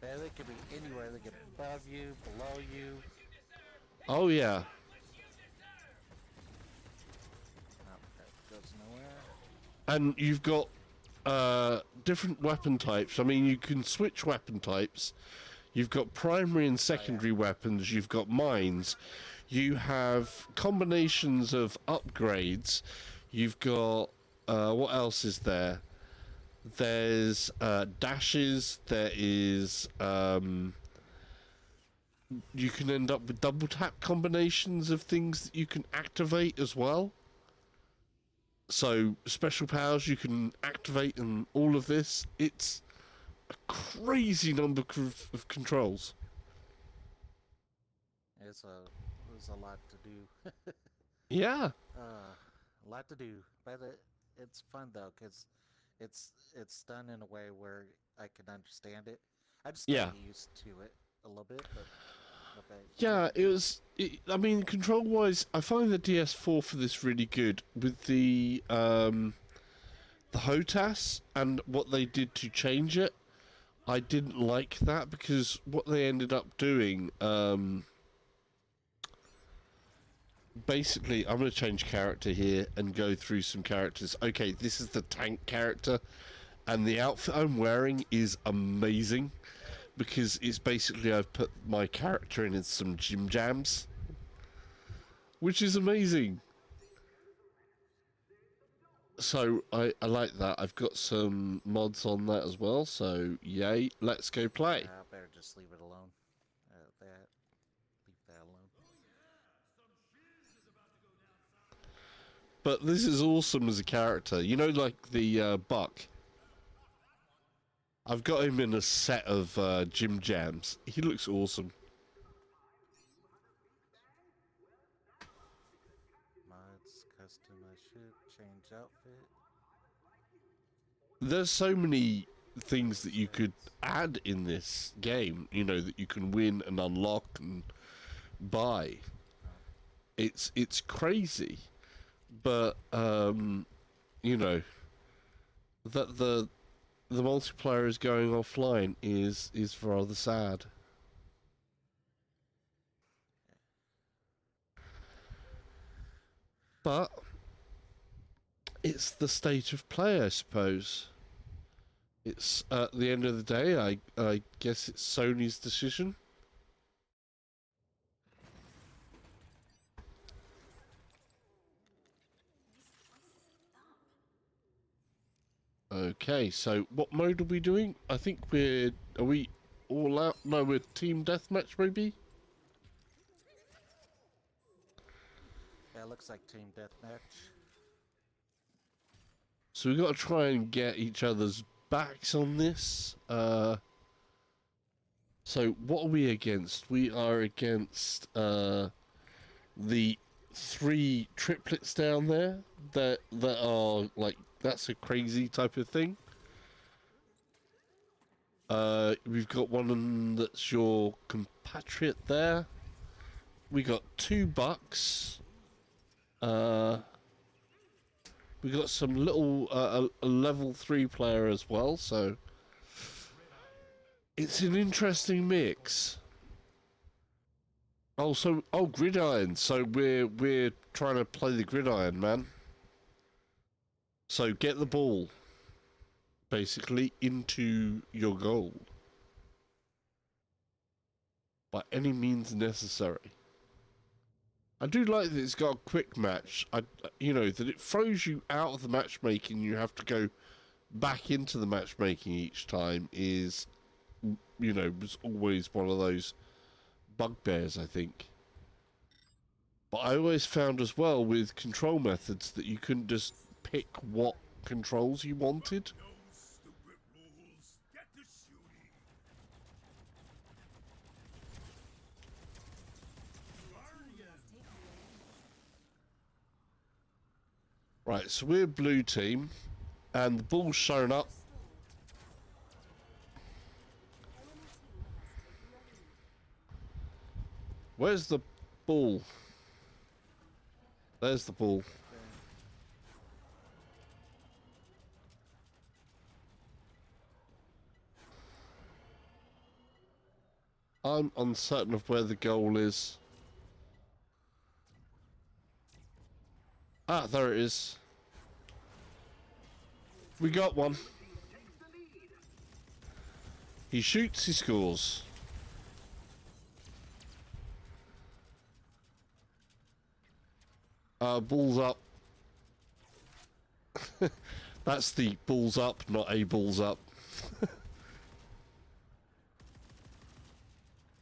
Yeah, they could be anywhere. They could be above you, below you. Oh yeah. Oh, that goes nowhere. And you've got different weapon types. I mean, you can switch weapon types. You've got primary and secondary weapons. You've got mines. You have combinations of upgrades. You've got what else is there? There's dashes. There is you can end up with double tap combinations of things that you can activate as well. So special powers you can activate and all of this. It's a crazy number of controls. There's a lot to do. Yeah. A lot to do, but it's fun though, cause it's done in a way where I can understand it. I just gotta get used to it a little bit, but okay. Yeah, I mean, control-wise, I find the DS4 for this really good with the HOTAS and what they did to change it. I didn't like that because what they ended up doing, basically, I'm going to change character here and go through some characters. Okay, this is the tank character, and the outfit I'm wearing is amazing because it's basically I've put my character in some gym jams, which is amazing. So I like that. I've got some mods on that as well, so yay, let's go play. I better just leave it alone. Leave that alone. But this is awesome as a character. You know, like the Buck. I've got him in a set of gym jams. He looks awesome. Mods, custom ship, change outfit. There's so many things that you could add in this game, you know, that you can win and unlock and buy. It's crazy, but you know, that the multiplayer is going offline is rather sad. But it's the state of play, I suppose. It's at the end of the day, I guess it's Sony's decision. Okay, so what mode are we doing? I think are we all out? No, we're team deathmatch maybe? Yeah, it looks like team deathmatch. So we've got to try and get each other's backs on this. So what are we against? We are against the 3 triplets down there that are like, that's a crazy type of thing. We've got one that's your compatriot there. We got 2 bucks. We got some little a level 3 player as well, so it's an interesting mix. Oh, gridiron. So we're trying to play the gridiron, man. So get the ball, basically, into your goal by any means necessary. I do like that it's got a quick match. You know, that it throws you out of the matchmaking. You have to go back into the matchmaking each time is, you know, was always one of those bugbears, I think. But I always found as well with control methods that you couldn't just pick what controls you wanted. Right, so we're blue team, and the ball's shown up. Where's the ball? There's the ball. I'm uncertain of where the goal is. Ah, there it is. We got one. He shoots, he scores. Balls up. That's the balls up, not a balls up.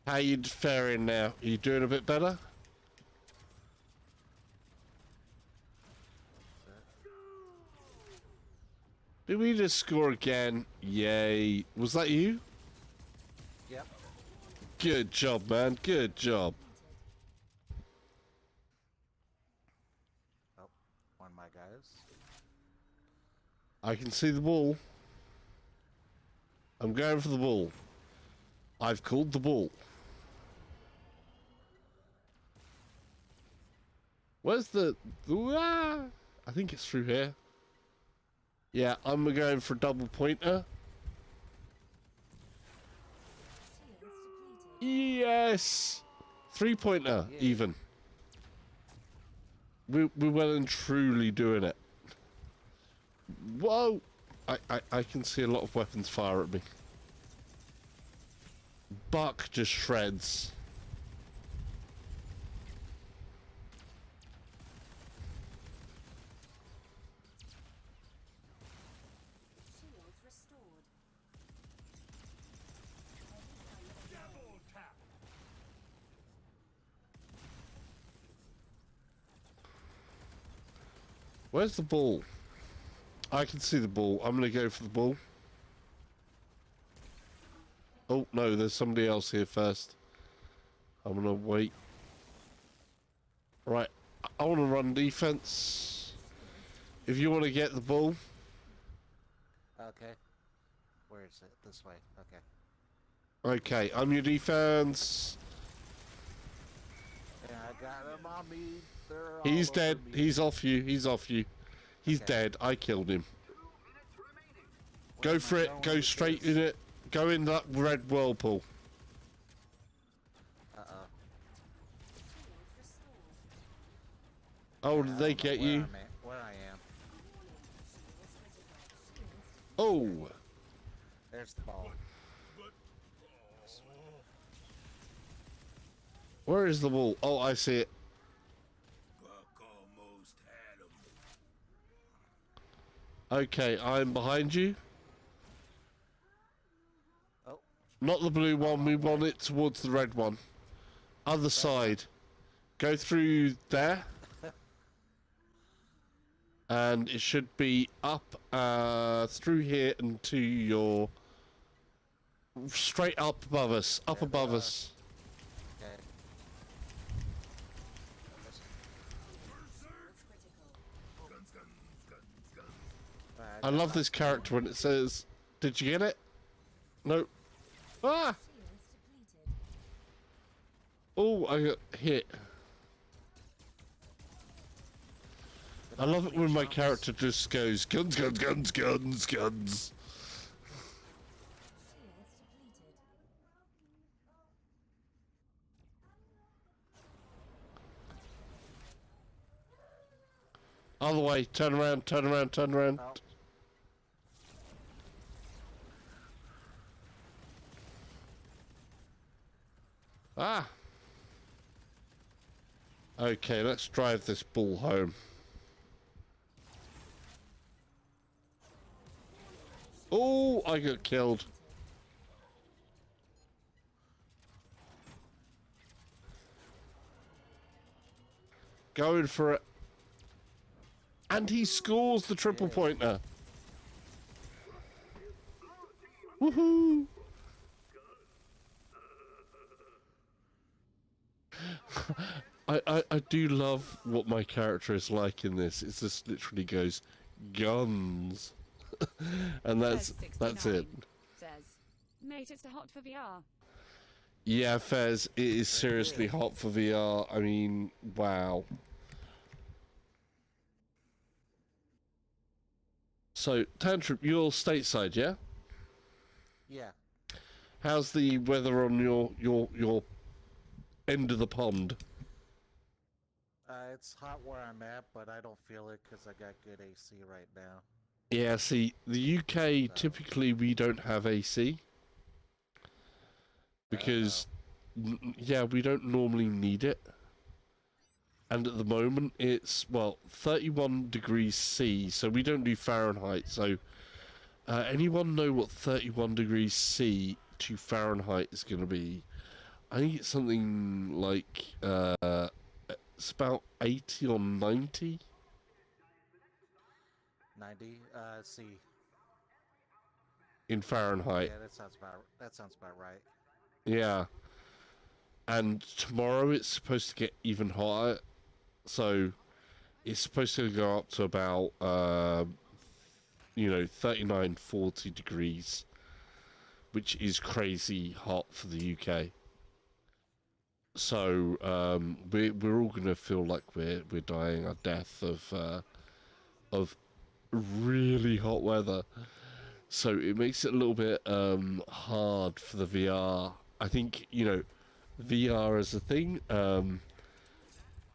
How you faring now? Are you doing a bit better? Did we just score again? Yay. Was that you? Yep. Good job, man. Good job. Oh, one of my guys. I can see the ball. I'm going for the ball. I've called the ball. Where's the... Ah, I think it's through here. Yeah, I'm going for a double pointer. Yes! 3-pointer, Yeah. even. We're well and truly doing it. Whoa! I can see a lot of weapons fire at me. Buck just shreds. Shields restored. Double tap. Where's the ball? I can see the ball. I'm going to go for the ball. Oh, no, there's somebody else here first. I'm going to wait. Right, I want to run defense. If you want to get the ball, Okay. Where is it? This way. Okay. Okay, I'm your defense. Yeah, I got them on me. They're He's all dead. over me. He's off you. He's off you. He's Okay. dead. I killed him. 2 minutes remaining. Where Go am I for it. going Go with straight this? in it. Go in that red whirlpool. Uh-oh. Shields restored. Oh, Yeah, did I they don't know get where you? I'm at, where I am. Shields critical. Shields Oh. There's the ball. Where is the wall? Oh, I see it. Okay, I'm behind you. Oh, Not the blue one. We want it towards the red one. Other side. Go through there. And it should be up through here and to your... Straight up above us. Up There they above are. us. okay. critical. Alright, I got love my- this character when it says, "Did you get it?" No. Ah! Shields depleted. Oh, I got hit. I love it when my character just goes, guns, guns, guns, guns, guns. Shields depleted. Other way, turn around, turn around, turn around. Oh, Ah! Okay, let's drive this bull home. Oh, I got killed. Going for it. And he scores the triple pointer. Woohoo! I do love what my character is like in this. It just literally goes, guns. And that's it. 69 Says, mate, it's hot for VR. Yeah, Fez, it is seriously hot for VR. I mean, wow. So, Tantrum, you're stateside, yeah? yeah. How's the weather on your end of the pond? It's hot where I'm at, but I don't feel it because I got good AC right now. Yeah, see, the UK, typically we don't have AC. Because, yeah, we don't normally need it. And at the moment, it's, well, 31 degrees C, so we don't do Fahrenheit. So, anyone know what 31 degrees C to Fahrenheit is going to be? I think it's something like, it's about 80 or 90 90. C. in Fahrenheit. Yeah, that sounds about right. Yeah. And tomorrow it's supposed to get even hotter. So it's supposed to go up to about, 39, 40 degrees, which is crazy hot for the UK. So we're all gonna feel like we're dying a death of really hot weather. So it makes it a little bit hard for the VR. I think VR as a thing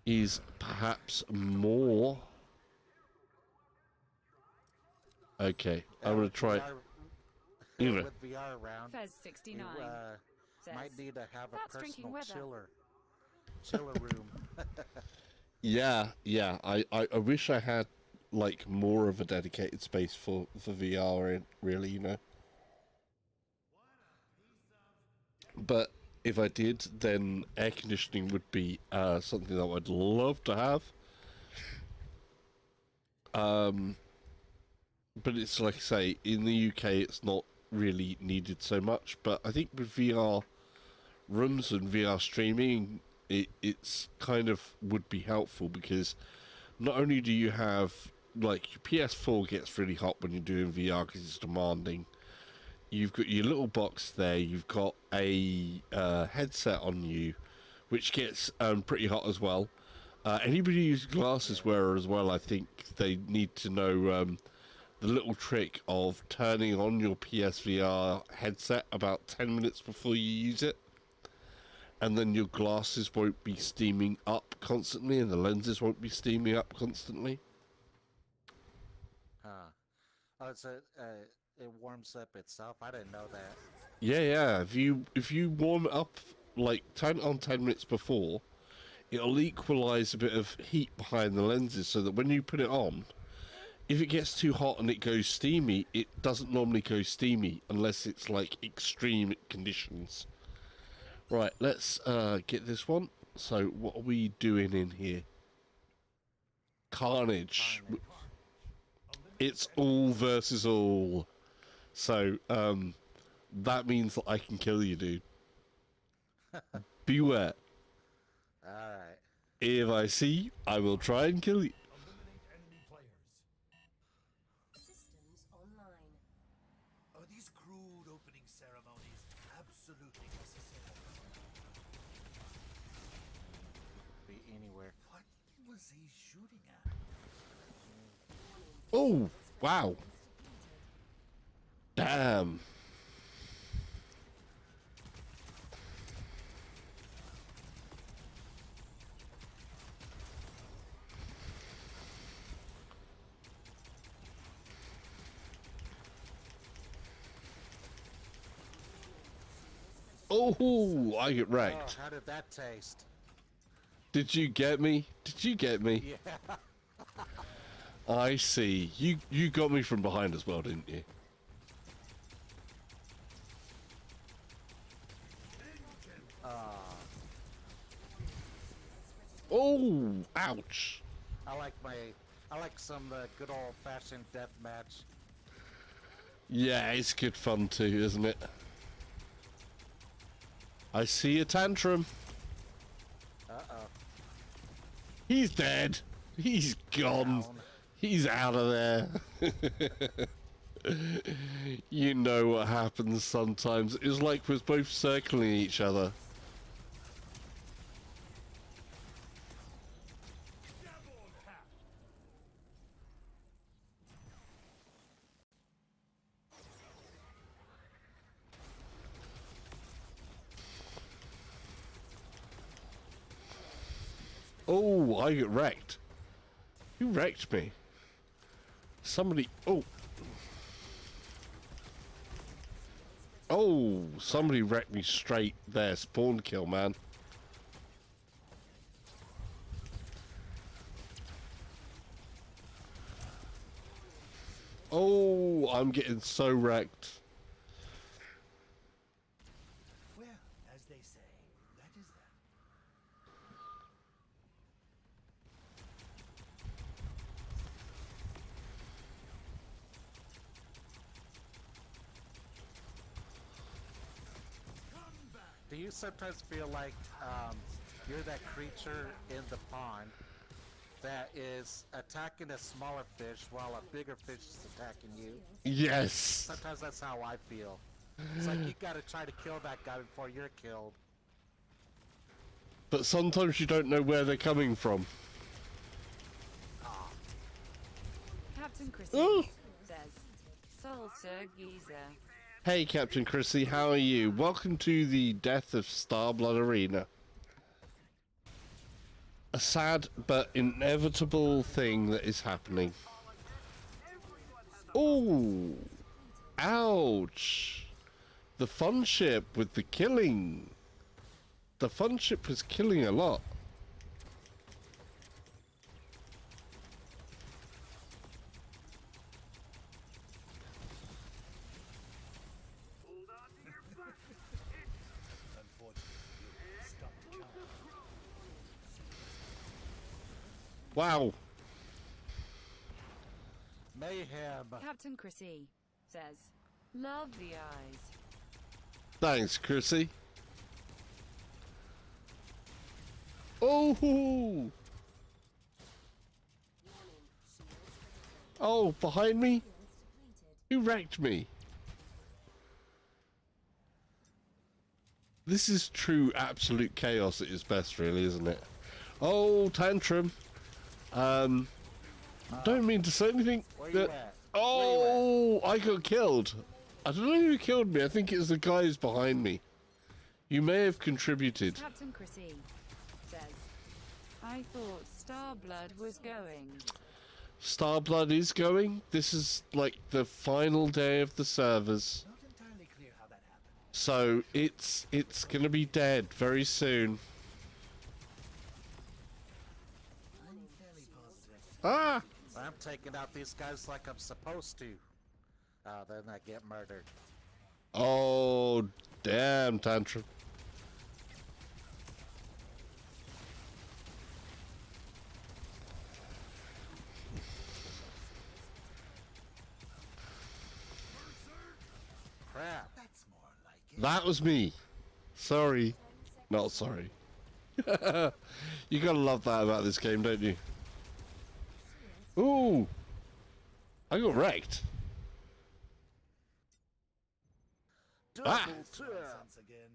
is perhaps more. Okay, I'm gonna with try. VR, with VR around, Fez you 69 says, might need to have a "That's drinking personal weather." chiller room. Yeah. I wish I had like more of a dedicated space for VR. Really. But if I did, then air conditioning would be something that I'd love to have. But it's like I say, in the UK, it's not really needed so much. But I think with VR rooms and VR streaming, it's kind of would be helpful because not only do you have like your PS4 gets really hot when you're doing VR because it's demanding. you've got your little box there. You've got a headset on you, which gets pretty hot as well. Anybody who's glasses wearer as well, I think they need to know the little trick of turning on your PSvr headset about 10 minutes before you use it. And then your glasses won't be steaming up constantly and the lenses won't be steaming up constantly. Huh. Oh, it warms up itself. I didn't know that. Yeah. If you warm it up, like turn it on 10 minutes before, it'll equalize a bit of heat behind the lenses so that when you put it on, if it gets too hot and it goes steamy, it doesn't normally go steamy unless it's like extreme conditions. Right, let's get this one. So what are we doing in here? Carnage. It's all versus all. So that means that I can kill you, dude. Beware. Alright. If I see you, I will try and kill you. Eliminate enemy players. Systems online. Are these crude opening ceremonies absolutely necessary? Be anywhere. What was he shooting at? Oh, wow. Damn. Oh, I get Oh, wrecked. how did that taste? Did you get me? Did you get me? Yeah. I see. You got me from behind as well, didn't you? Oh, ouch. I like some good old-fashioned death match. Yeah, it's good fun too, isn't it? I see a tantrum. Uh-oh. He's dead. He's gone. Down. He's out of there. You know what happens sometimes. It's like we're both circling each other. Double tap. Oh, I get wrecked. Who wrecked me? Somebody. Oh. Oh, somebody wrecked me straight there. Spawn kill, man. Oh, I'm getting so wrecked. Well, as they say, that is that. Do you sometimes feel like you're that creature in the pond that is attacking a smaller fish while a bigger fish is attacking you? Yes. Sometimes that's how I feel. It's like you gotta try to kill that guy before you're killed. But sometimes you don't know where they're coming from. Captain Chris Oh. says, Soul Sir Geezer. Hey, Captain Chrissy, how are you? Welcome to the death of StarBlood Arena. A sad but inevitable thing that is happening. Oh, ouch. The fun ship with the killing. The fun ship was killing a lot. Hold on to your butt. Unfortunately for you, stop the count. Wow. Mayhem. Captain Chrissy says, love the eyes. Thanks, Chrissy. Oh. Oh, behind me? Who wrecked me? this is true absolute chaos at its best, really, isn't it? Oh, tantrum. Don't mean to say anything. Where you at? Oh, I got killed. I don't know who killed me. I think it was the guys behind me. You may have contributed. Captain Chrissy says, I thought StarBlood was going. StarBlood is going. This is like the final day of the servers. Not entirely clear how that happened. So it's gonna be dead very soon. I'm fairly positive. Ah! I'm taking out these guys like I'm supposed to. Then I get murdered. Oh, damn, tantrum. Crap. That's more like it. That was me. Sorry. Not sorry. You gotta love that about this game, don't you? Ooh! I got wrecked. Double Ah! tap. Nonsense again.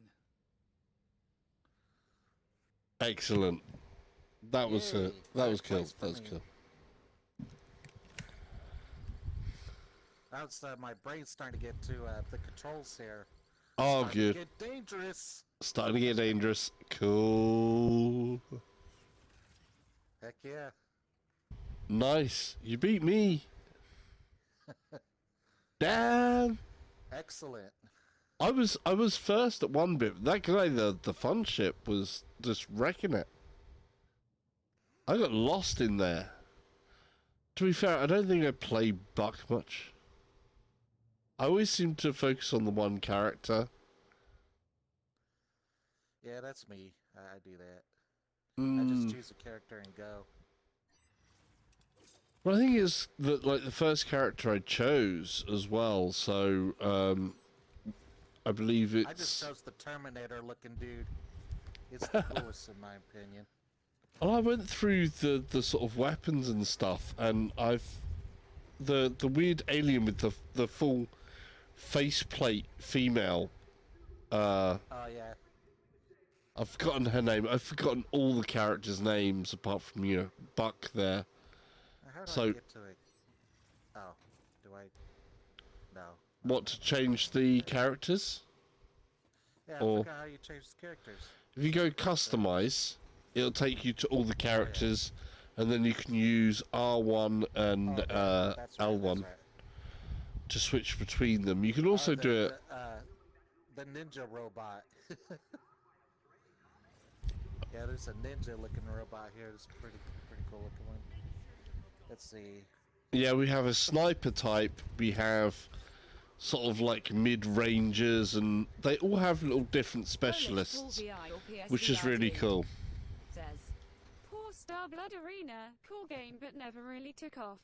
Excellent. That was Yay, that was third cool. place for That was me. cool. That's my brain's starting to get to the controls here. Oh, Starting to good. get dangerous. Starting to get dangerous. Cool. Heck yeah. Nice. You beat me. Damn. Excellent. I was first at one bit. That guy, the fun ship, was just wrecking it. I got lost in there. To be fair, I don't think I play Buck much. I always seem to focus on the one character. Yeah, that's me. I do that. I just choose a character and go. Well, I think it's like the first character I chose as well. So I believe it's. I just chose the Terminator looking dude. It's the coolest in my opinion. Well, I went through the sort of weapons and stuff, and the weird alien with the full faceplate female. Oh yeah. I've forgotten her name. I've forgotten all the characters' names apart from Buck there. How do I So- get to it? Oh, do I? No. What, to change the characters? Yeah, Or- I forgot how you change the characters. If you go customize, it'll take you to all the characters, and then you can use R1 and Okay, that's right, L1 that's right. to switch between them. You can also do it. The ninja robot. Yeah, there's a ninja-looking robot here. It's pretty cool looking one. Let's see. Yeah, we have a sniper type. We have sort of like mid-rangers, and they all have little different specialists, which is really cool. Says, Poor StarBlood Arena. Cool game, but never really took off.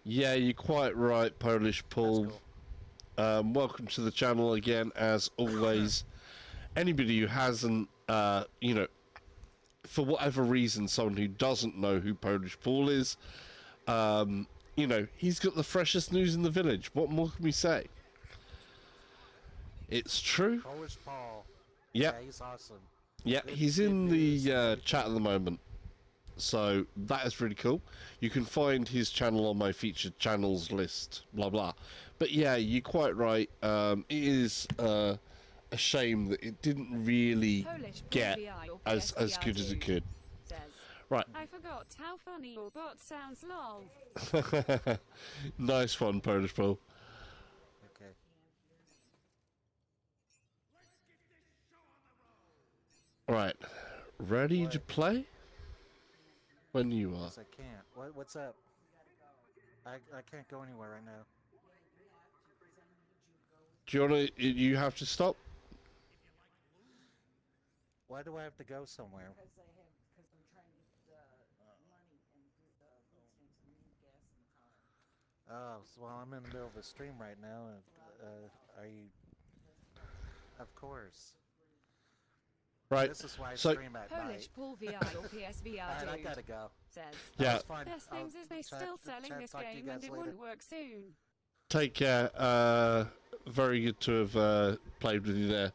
Yeah, you're quite right, Polish Paul. That's Welcome to the channel again, as always. Anybody who hasn't, for whatever reason, someone who doesn't know who Polish Paul is, he's got the freshest news in the village. What more can we say? It's true. Polish Paul. Yep. Yeah, he's awesome. Yeah, Good- he's good in news. the chat at the moment. So that is really cool. You can find his channel on my featured channels list, blah blah. But yeah, you're quite right. It is a shame that it didn't really Polish Paul get VI or as good as it could. Says, Right. I forgot how funny your bot sounds, lol. Nice one, Polish Paul. Okay. Right. Ready to play? When you are. Yes, I can't. What's up? I can't go anywhere right now. Do you want to? You have to stop? Why do I have to go somewhere? Oh, so, well, I'm in the middle of a stream right now, and are you? Of course. Right. This is why I So- stream at Polish night. Paul VI or PSvr Alright, I dude. gotta go. Says, Yeah. That was fun. Best I'll things is they're chat- still selling chat- this talk to you game guys and it later. wouldn't work soon. Take care. Very good to have played with you there.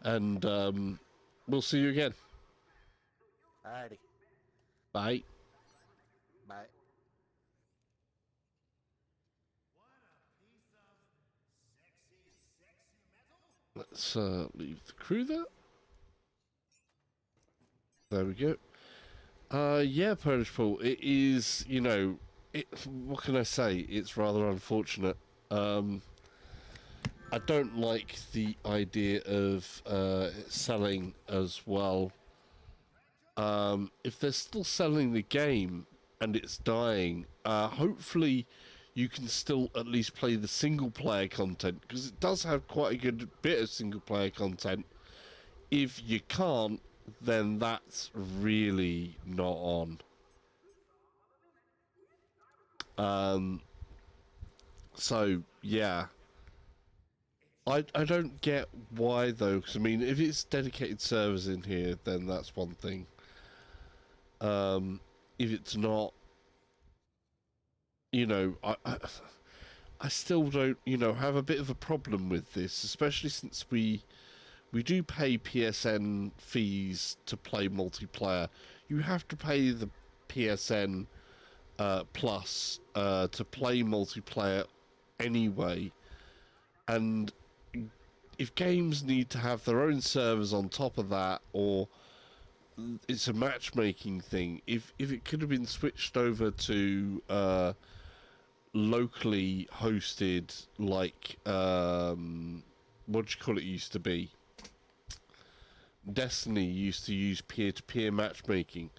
And we'll see you again. Alrighty. Bye. Bye. Let's leave the crew there. There we go. Yeah, Polish Paul, it is, you know, what can I say? It's rather unfortunate. I don't like the idea of selling as well. If they're still selling the game and it's dying, hopefully you can still at least play the single player content, because it does have quite a good bit of single player content. If you can't, then that's really not on. So yeah, I don't get why though, because I mean, if it's dedicated servers in here, then that's one thing. If it's not, you know, I still don't, you know, have a bit of a problem with this, especially since we do pay PSN fees to play multiplayer. You have to pay the PSN Plus to play multiplayer anyway. And if games need to have their own servers on top of that, or it's a matchmaking thing, if it could have been switched over to locally hosted, like what do you call it used to be? Destiny used to use peer-to-peer matchmaking.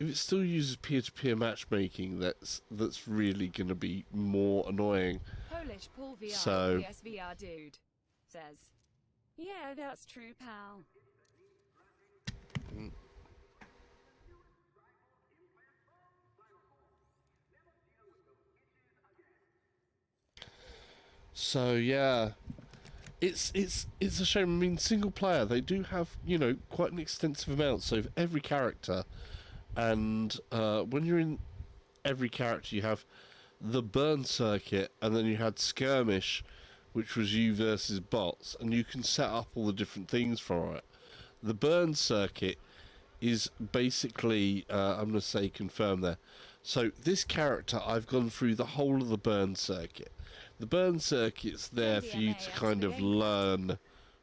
If it still uses peer-to-peer matchmaking, that's really going to be more annoying. Polish Paul VR So- PSvr dude says, yeah, that's true, pal. So yeah, it's a shame. I mean, single player, they do have, you know, quite an extensive amount. So for every character, and when you're in every character, you have the burn circuit, and then you had skirmish, which was you versus bots, and you can set up all the different things for it. The burn circuit is basically, I'm going to say confirm there. So this character, I've gone through the whole of the burn circuit. The burn circuit's there for you to kind of learn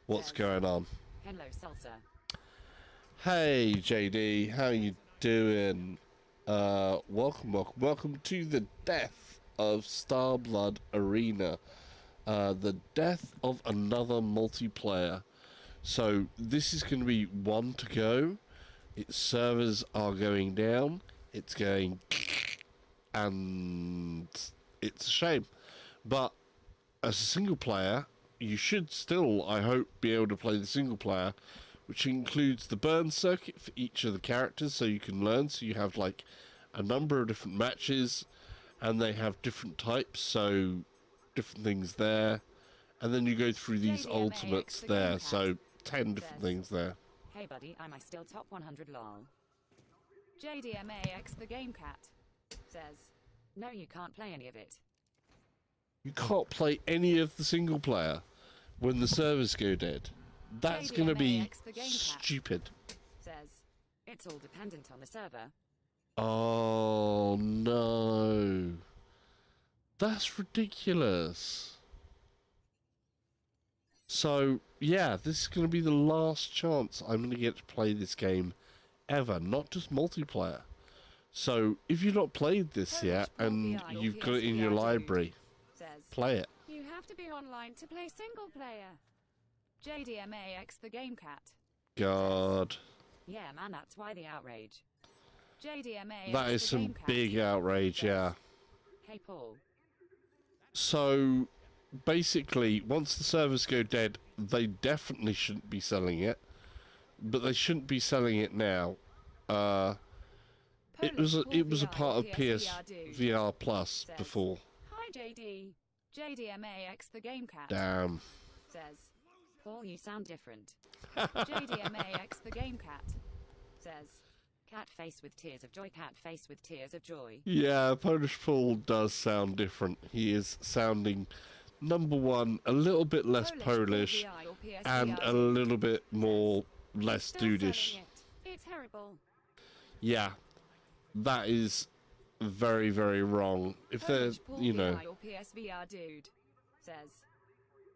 what's going on. Hello, Salsa. Hey JD, how you doing? Welcome to the death of StarBlood Arena. The death of another multiplayer. So this is going to be one to go. Its servers are going down. It's going, and it's a shame. But as a single player, you should still, I hope, be able to play the single player, which includes the burn circuit for each of the characters, so you can learn. So you have like a number of different matches, and they have different types, so different things there. And then you go through these JDMAX, ultimates the there, game so 10 different things there. Hey buddy, am I still top 100 lol? JDMAX the Game Cat says, no, you can't play any of it. You can't play any of the single player when the servers go dead. That's going to be JDMAX the Game Cat stupid. says, it's all dependent on the server. Oh no. That's ridiculous. So, yeah, this is going to be the last chance I'm going to get to play this game ever, not just multiplayer. So, if you've not played this yet and you've got it in your library, Says, play it. you have to be online to play single player. JDMAX the Game Cat. God. Yeah, man, that's why the outrage. JDMAX That is the some Game Cat big outrage, yeah. Hey Paul. So, basically, once the servers go dead, they definitely shouldn't be selling it. But they shouldn't be selling it now. It was a part of PSvr Plus before. Hi JD. JDMAX the Game Cat Damn. says, Paul, you sound different. JDMAX the Game Cat says, cat face with tears of joy, cat face with tears of joy. Yeah, Polish Paul does sound different. He is sounding number one, a little bit less Polish, PSvr or PSvr and a dude little bit more less still selling dudeish. it. It's terrible. Yeah, that is very, very wrong. If they're, Polish you know, PSvr or PSvr dude says,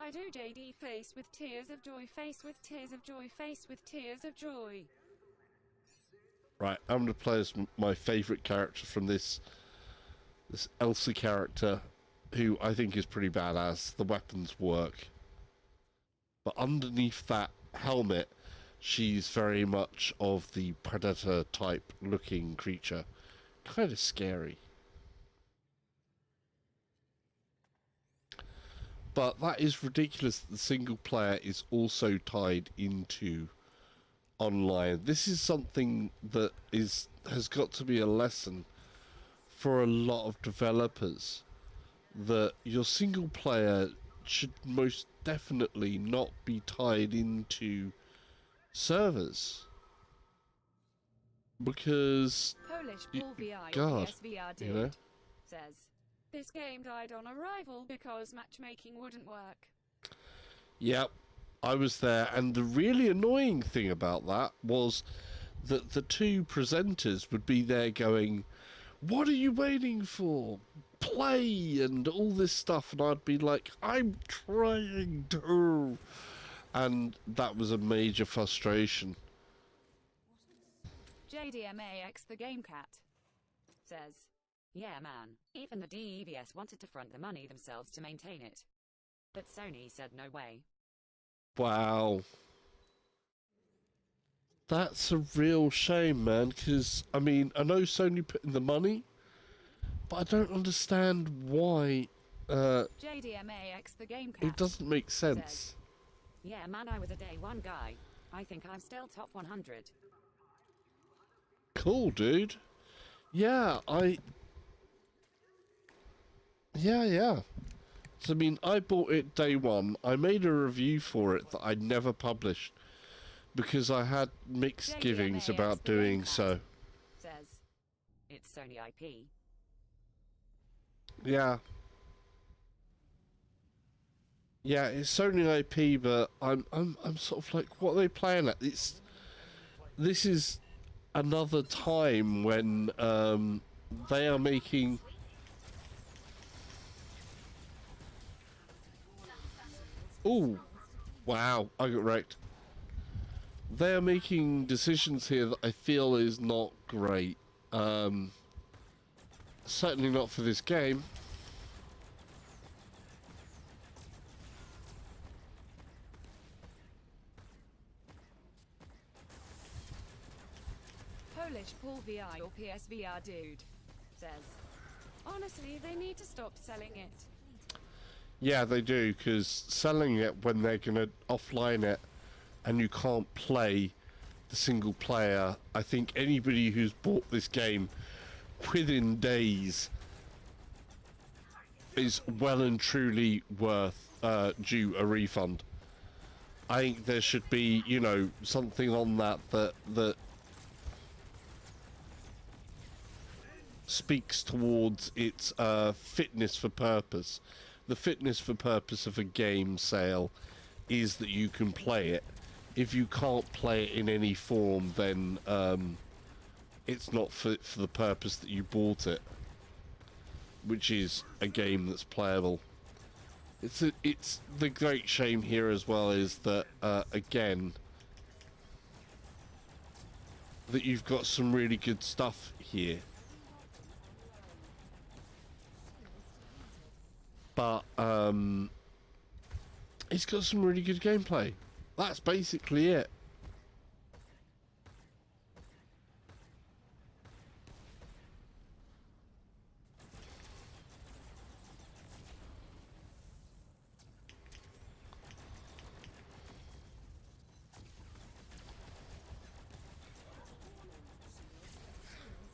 I do JD face with tears of joy, face with tears of joy, face with tears of joy. right, I'm gonna play as my favourite character from this Elsa character, who I think is pretty badass. The weapons work, but underneath that helmet, she's very much of the predator type looking creature. Kind of scary. But that is ridiculous that the single player is also tied into online. This is something that has got to be a lesson for a lot of developers, that your single player should most definitely not be tied into servers. Because Polish Paul VI or God, PSvr dude you know? says, this game died on arrival because matchmaking wouldn't work. Yep, I was there, and the really annoying thing about that was that the two presenters would be there going, what are you waiting for? Play, and all this stuff, and I'd be like, I'm trying to. And that was a major frustration. JDMAX the Game Cat says, yeah man, even the DEVS wanted to front the money themselves to maintain it. But Sony said no way. Wow. That's a real shame, man, because, I mean, I know Sony put in the money, but I don't understand why JDMAX the Game Cat it doesn't make sense. says, yeah man, I was a day one guy. I think I'm still top 100. Cool, dude. Yeah, Yeah. So, I mean, I bought it day one. I made a review for it that I never published because I had mixed givings about doing so. Says, it's Sony IP. Yeah. Yeah, it's Sony IP, but I'm sort of like, what are they playing at? This is another time when they are making. Ooh, wow, I got wrecked. They are making decisions here that I feel is not great. Certainly not for this game. Polish Paul VI or PSvr dude says, honestly, they need to stop selling it. Yeah, they do, because selling it when they're going to offline it and you can't play the single player, I think anybody who's bought this game within days is well and truly worth due a refund. I think there should be, you know, something on that speaks towards its fitness for purpose. The fitness for purpose of a game sale is that you can play it. If you can't play it in any form, then it's not fit for the purpose that you bought it, which is a game that's playable. It's the great shame here as well is that again that you've got some really good stuff here, but it's got some really good gameplay. That's basically it.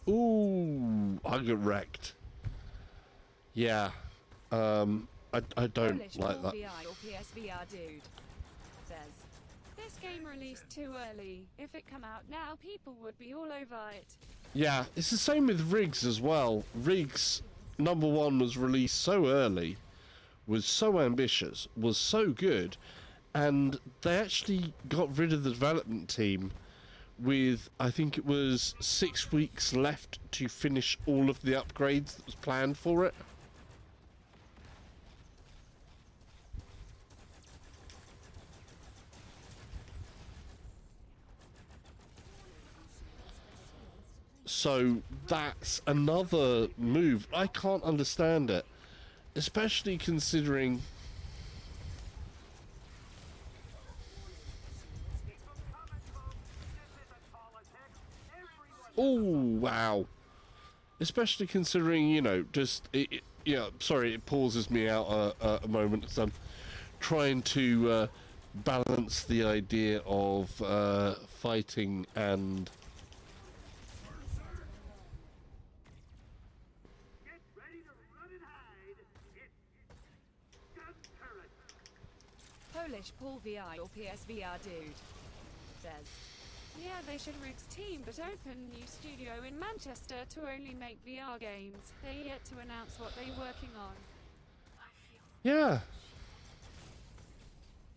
Ooh, I got wrecked. Yeah, I don't Polish like Paul that. VI or PSvr dude says, this game released too early. If it come out now, people would be all over it. Yeah, it's the same with Rigs as well. Rigs #1 was released so early, was so ambitious, was so good, and they actually got rid of the development team with, I think it was 6 weeks left to finish all of the upgrades that was planned for it. So that's another move. I can't understand it, especially considering... Oh, wow. Especially considering, you know, just... yeah, sorry, it pauses me out a moment as I'm trying to balance the idea of fighting and... Polish Paul VI or PSvr dude says, yeah, they should rigs team but open new studio in Manchester to only make VR games. They yet to announce what they're working on. Yeah.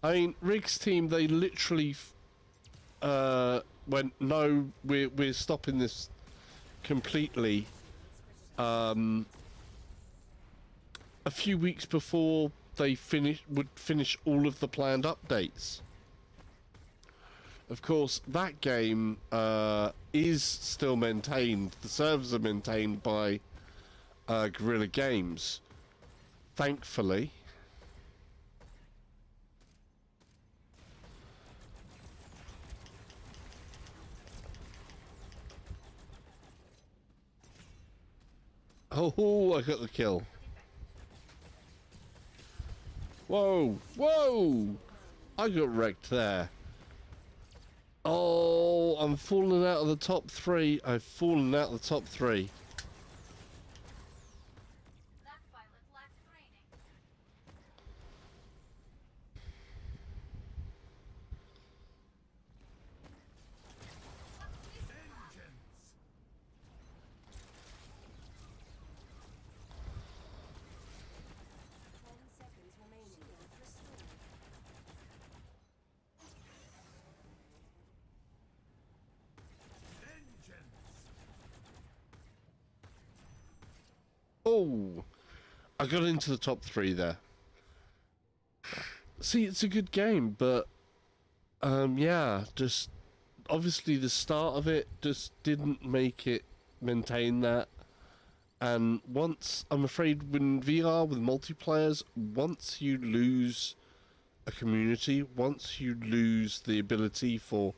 I mean, Riggs team, they literally went, no, we're stopping this completely. A few weeks before they would finish all of the planned updates. Of course, that game is still maintained. The servers are maintained by Guerrilla Games, thankfully. Oh, I got the kill. Whoa, whoa! I got wrecked there. Oh, I'm falling out of the top 3. I've fallen out of the top 3. That pilot lacked training. Oh, I got into the top 3 there. See, it's a good game, but yeah, just obviously the start of it just didn't make it maintain that. And once, I'm afraid, when VR with multiplayers, once you lose a community, once you lose the ability for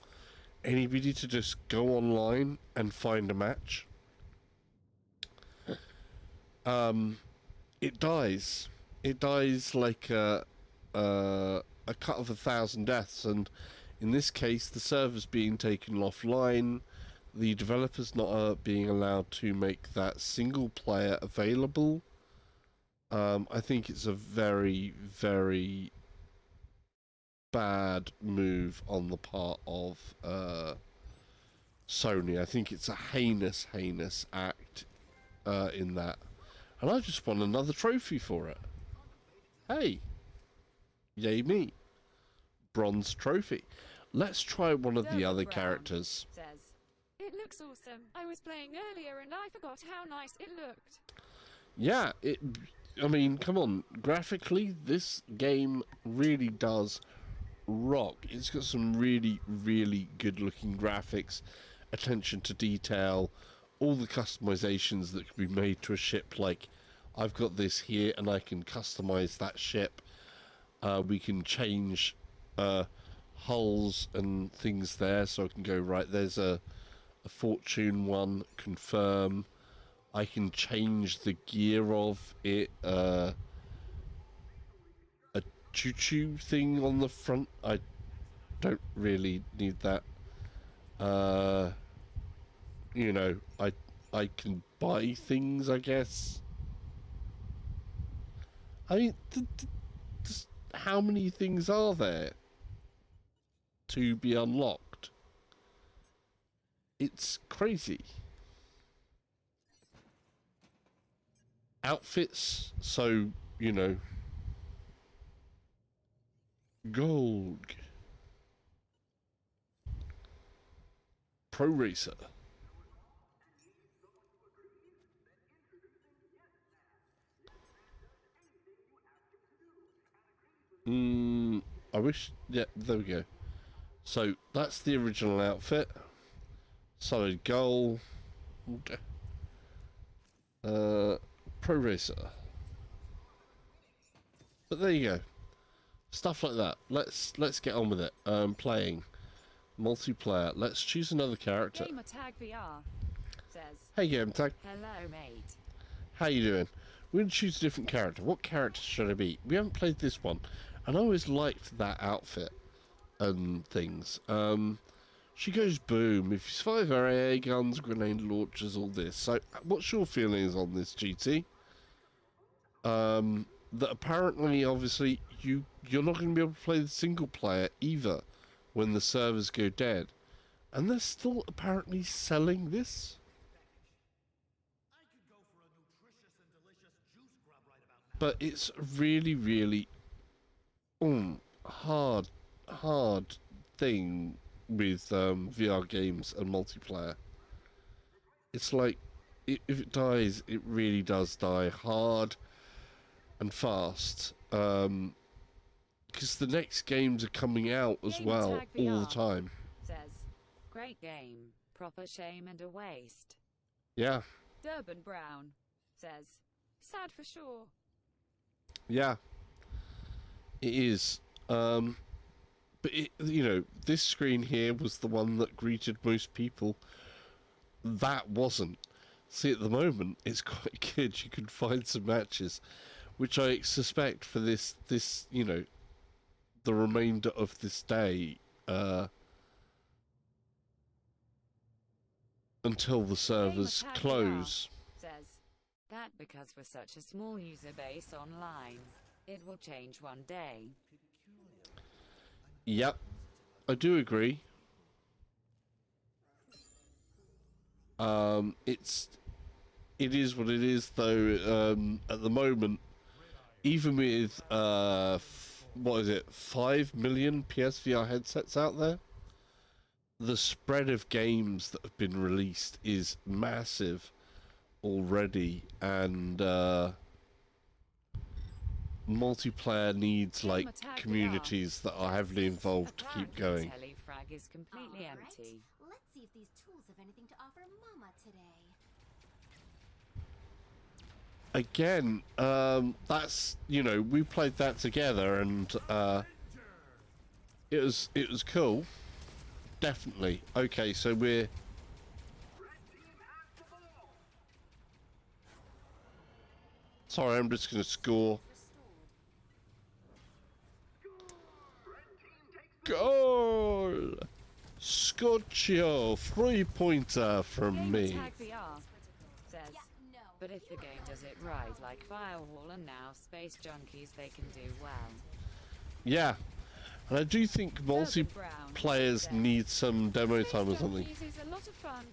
anybody to just go online and find a match, it dies. It dies like a cut of 1,000 deaths, and in this case, the server's being taken offline. The developers not being allowed to make that single player available. I think it's a very, very bad move on the part of Sony. I think it's a heinous, heinous act in that. And I just won another trophy for it. Hey, yay me. Bronze trophy. Let's try one of the other characters. Says, it looks awesome. I was playing earlier and I forgot how nice it looked. Yeah, I mean, come on. Graphically, this game really does rock. It's got some really, really good looking graphics, attention to detail, all the customizations that can be made to a ship. Like, I've got this here and I can customize that ship. We can change hulls and things there, so I can go, right, there's a fortune one, confirm. I can change the gear of it, a choo-choo thing on the front. I don't really need that. You know, I can buy things, I guess. I mean, just how many things are there to be unlocked? It's crazy. Outfits, so, you know, Gold. Pro Racer. I wish. Yeah, there we go. So that's the original outfit. Solid gold. Pro Racer. But there you go. Stuff like that. Let's get on with it. Playing multiplayer. Let's choose another character. Gamer Tag VR says, Hey, Game Tag. hello, mate. How you doing? We're going to choose a different character. What character should I be? We haven't played this one, and I always liked that outfit and things. She goes boom. If you survive her AA guns, grenade launchers, all this. So, what's your feelings on this, GT? That apparently, obviously, you're not going to be able to play the single player either when the servers go dead, and they're still apparently selling this. But it's really, really hard thing with VR games and multiplayer. It's like, if it dies, it really does die hard and fast. Because the next games are coming out as Gamer well Tag all the VR time. says, great game. Proper shame and a waste. Yeah, Durban Brown says, sad for sure. yeah, it is. But you know, this screen here was the one that greeted most people. That wasn't. See, at the moment, it's quite good. You can find some matches, which I suspect for this, you know, the remainder of this day, until the servers Gamer Tag close. VR says, that because we're such a small user base online, it will change one day. Yep, I do agree. It is what it is, though. At the moment, even with what is it, 5 million PSvr headsets out there, the spread of games that have been released is massive already, and multiplayer needs like Gamer Tag VR communities that are heavily involved to keep Apparently going. Telefrag is completely All right, empty. let's see if these tools have anything to offer Mama today. Again, that's, you know, we played that together, and it was cool. Definitely. Okay, so we're sorry, I'm just gonna score. Goal! Scotcho, 3-pointer from Gamer me. Tag VR says, Yeah, no. but if the game does it right, like Firewall and now Space Junkies, they can do well. Yeah, and I do think Brown multiplayers says, need some demo Space time or something. Junkies is a lot of fun.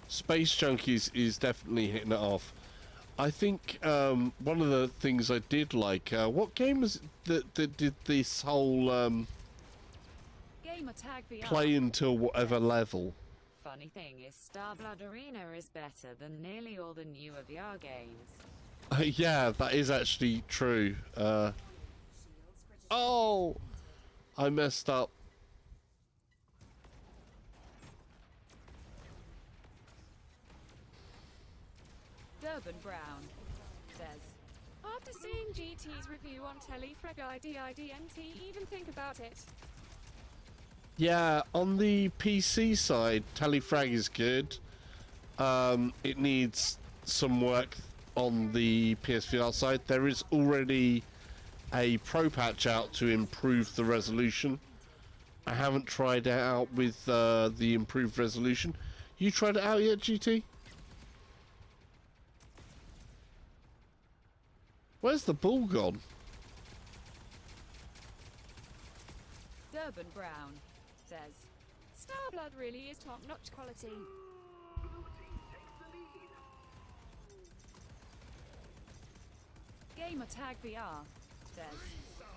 Space Junkies is definitely hitting it off. I think one of the things I did like, what game was it that did this whole Gamer Tag VR. play until whatever level? Funny thing is, StarBlood Arena is better than nearly all the newer VR games. Yeah, that is actually true. Oh, I messed up. Durban Brown says, After seeing GT's review on Telefrag IDIDNT, even think about it. Yeah, on the PC side, Telefrag is good. It needs some work on the PSVR side. There is already a pro patch out to improve the resolution. I haven't tried it out with the improved resolution. You tried it out yet, GT? Where's the ball gone? Durban Brown says, StarBlood really is top-notch quality. Gamer Tag VR says,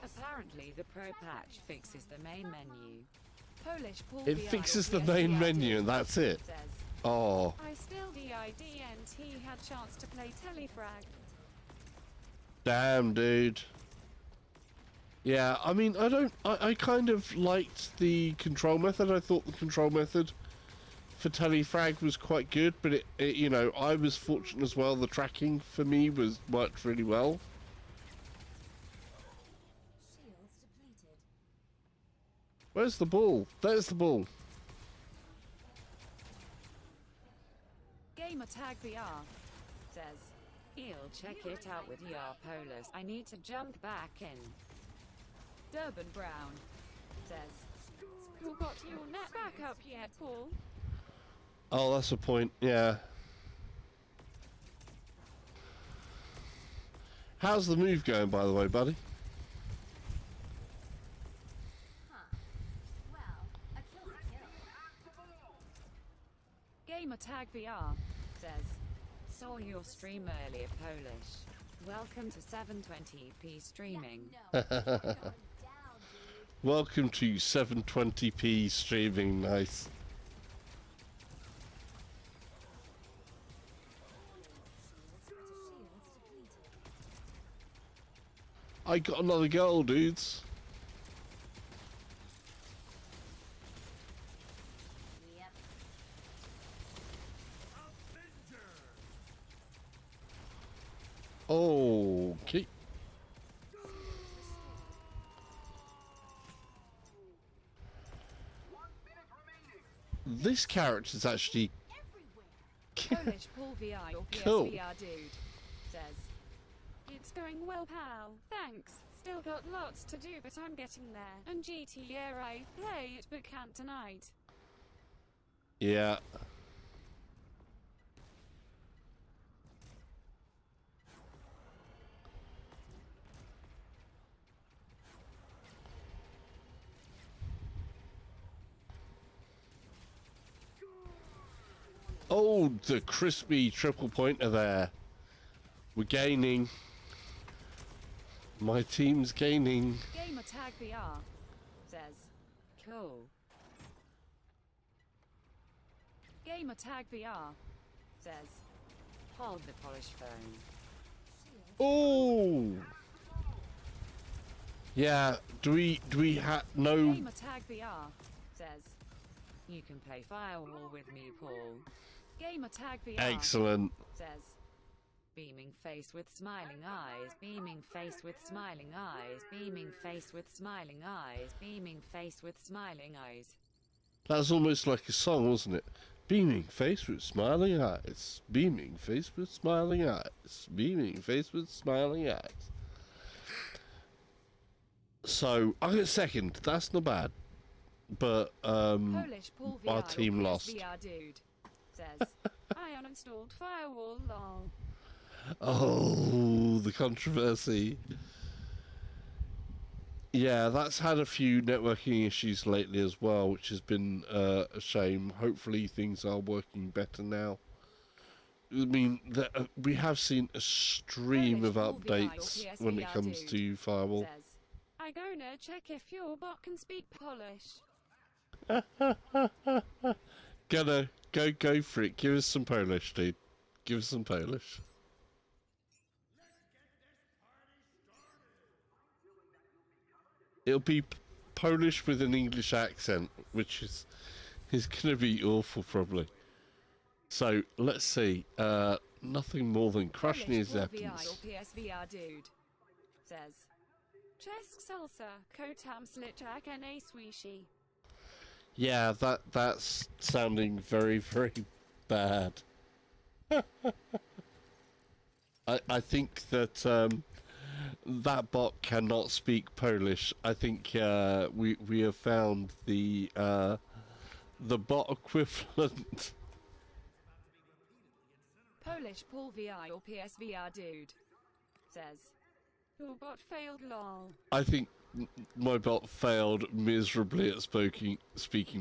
Apparently the Pro patch fixes the main menu. Polish Paul It VI fixes the or main PSvr menu dude and that's it. says, Oh, I still DIDNT had chance to play Telefrag. damn, dude. Yeah, I mean, I kind of liked the control method. I thought the control method for Telefrag was quite good, but it you know, I was fortunate as well. The tracking for me worked really well. Shields depleted. Where's the ball? There's the ball. Gamer Tag VR says, Eel, check it out with your Polus. I need to jump back in. Durban Brown says, You got your net back up yet, Paul? Oh, that's a point. Yeah. How's the move going, by the way, buddy? Huh. Well, a kill's a kill. Gamer Tag VR says, saw your stream earlier, Polish. Welcome to 720p streaming. No, you're going down, dude. Welcome to 720p streaming. Nice. Shields depleted. I got another goal, dudes. Yep. Okay. This character's actually Polish Paul VI or Cool. PSvr dude says, It's going well, pal. Thanks. Still got lots to do, but I'm getting there. And GTA I play it, but can't tonight. yeah. Oh, the crispy triple pointer there. We're gaining. My team's gaining. Gamer Tag VR says, cool. Gamer Tag VR says, hold the Polish phone. Oh. Yeah. Do we have no? Gamer Tag VR says, you can play Firewall with me, Paul. Gamer Tag VR Excellent. says, beaming face with smiling eyes, beaming face with smiling eyes, beaming face with smiling eyes, beaming face with smiling eyes. That's almost like a song, wasn't it? Beaming face with smiling eyes. Beaming face with smiling eyes. Beaming face with smiling eyes. So I get second. That's not bad. But Polish Paul our VR team or lost. PSvr dude says, I uninstalled Firewall, lol. Oh, the controversy. Yeah, that's had a few networking issues lately as well, which has been a shame. Hopefully things are working better now. I mean, we have seen a stream of Polish Paul VR or updates when it PSvr comes dude to Firewall. says, I gonna check if your bot can speak Polish. Go for it. Give us some Polish, dude. Give us some Polish. It'll be Polish with an English accent, which is going to be awful probably. So let's see. Nothing more than crushing his Polish Paul weapons. VR or PSvr dude says, Czesk salsa, kotam sliczak and a swishi. Yeah, that's sounding very, very bad. I think that that bot cannot speak Polish. I think we have found the bot equivalent. Polish Paul VI or PSvr dude says, Your bot failed, lol. I think my bot failed miserably at speaking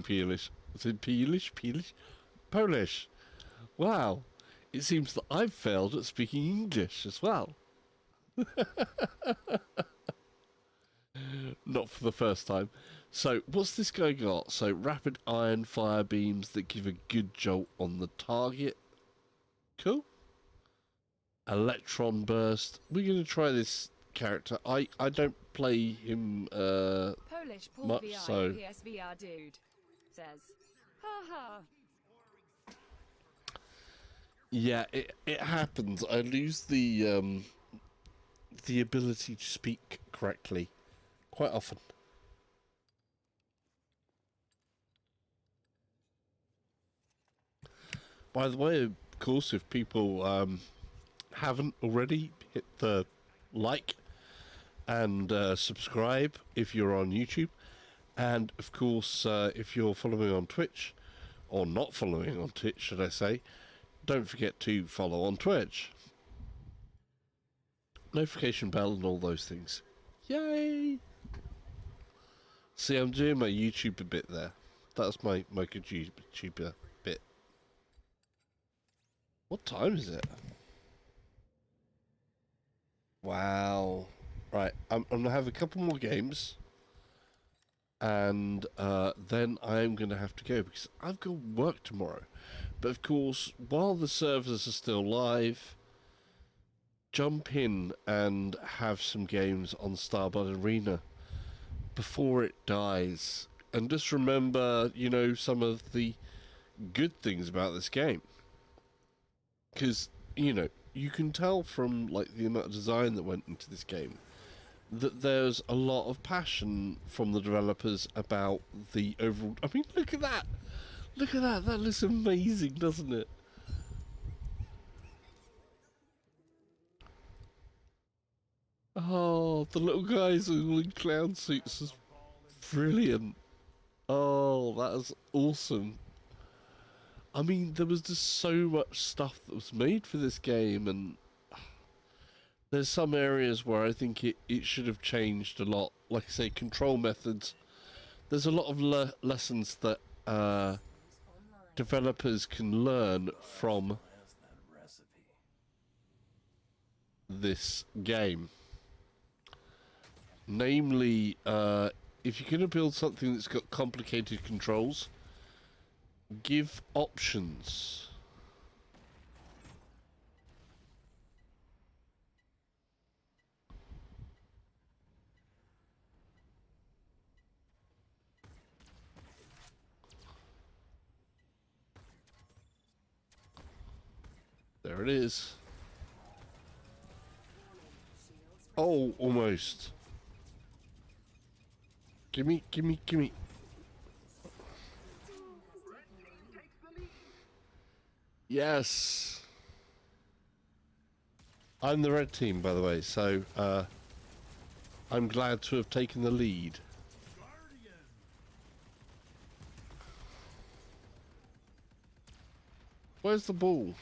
Polish. Is it Polish? Polish. Wow. It seems that I've failed at speaking English as well. Not for the first time. So, what's this guy got? So, rapid iron fire beams that give a good jolt on the target. Cool. Electron burst. We're going to try this character. I don't play him Polish Paul much, VI so... PSvr dude says, haha. Yeah, it happens. I lose the ability to speak correctly quite often. By the way, of course, if people haven't already, hit the like and subscribe if you're on YouTube. And, of course, if you're following on Twitch, or not following on Twitch, should I say, don't forget to follow on Twitch. Notification bell and all those things. Yay! See, I'm doing my YouTuber bit there. That's my good YouTuber bit. What time is it? Wow. Right, I'm going to have a couple more games. And then I'm going to have to go because I've got work tomorrow. But of course, while the servers are still live, jump in and have some games on StarBlood Arena before it dies. And just remember, you know, some of the good things about this game. Because, you know, you can tell from, like, the amount of design that went into this game that there's a lot of passion from the developers about the overall... I mean, look at that! Look at that! That looks amazing, doesn't it? Oh, the little guys all in clown suits is brilliant. Oh, that is awesome. I mean, there was just so much stuff that was made for this game, and there's some areas where I think it should have changed a lot. Like I say, control methods. There's a lot of lessons that developers can learn from this game. Namely, if you're going to build something that's got complicated controls, give options. There it is. Oh, almost. Gimme, gimme, gimme. Yes. I'm the red team, by the way, so I'm glad to have taken the lead. Where's the ball?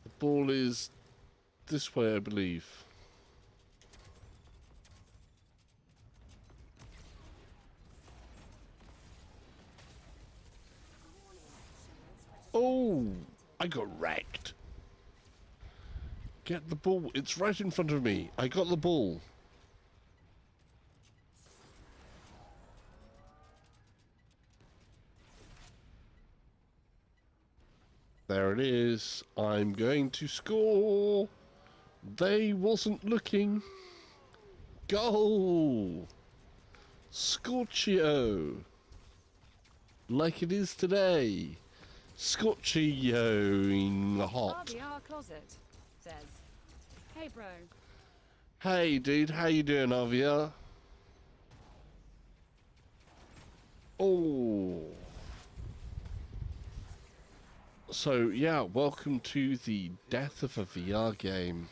The ball is this way, I believe. Oh, I got wrecked. Get the ball. It's right in front of me. I got the ball. There it is. I'm going to score. They wasn't looking. Goal. Scorchio. Like it is today. Scorchio hot. RBR Closet says, hey bro. Hey dude, how you doing, Avia? Oh. So, yeah, welcome to the death of a VR game.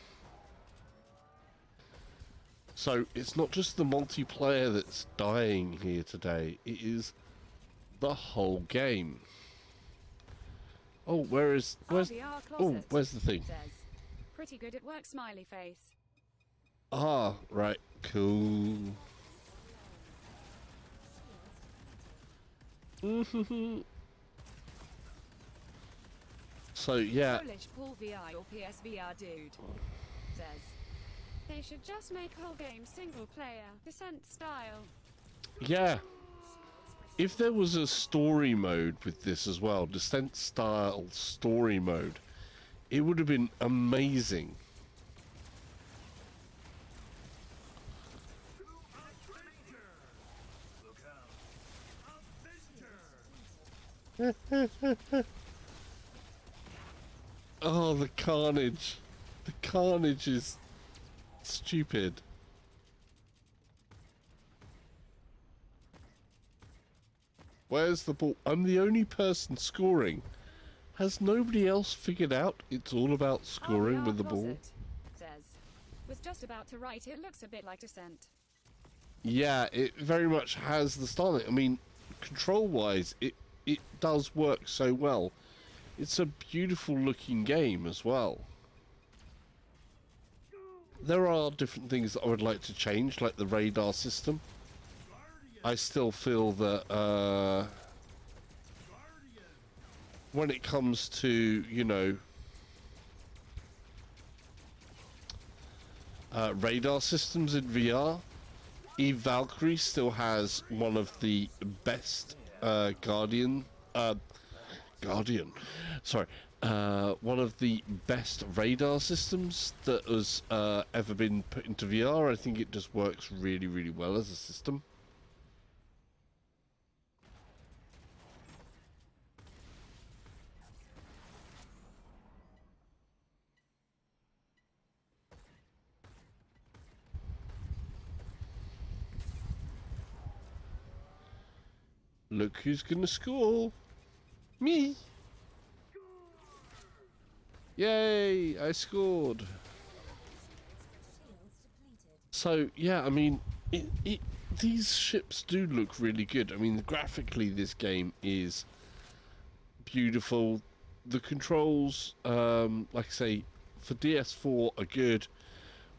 So, it's not just the multiplayer that's dying here today, it is the whole game. Oh, where's RBR oh, Closet where's the thing? says, pretty good at work, smiley face. Ah, right, cool. So yeah, Polish Paul VI or PSvr dude says they should just make whole game single player, Descent style. yeah. If there was a story mode with this as well, Descent style story mode, it would have been amazing. Oh, the carnage. The carnage is stupid. Where's the ball? I'm the only person scoring. Has nobody else figured out it's all about scoring with the ball? Closet says was just about to write. It looks a bit like Descent. Yeah, it very much has the styling. I mean, control-wise, it does work so well. It's a beautiful looking game as well. There are different things that I would like to change, like the radar system. I still feel that when it comes to, you know, radar systems in VR, Eve Valkyrie still has one of the best one of the best radar systems that has ever been put into VR. I think it just works really, really well as a system. Look who's gonna score! Me! Yay! I scored! So, yeah, I mean, these ships do look really good. I mean, graphically, this game is beautiful. The controls, like I say, for DS4 are good.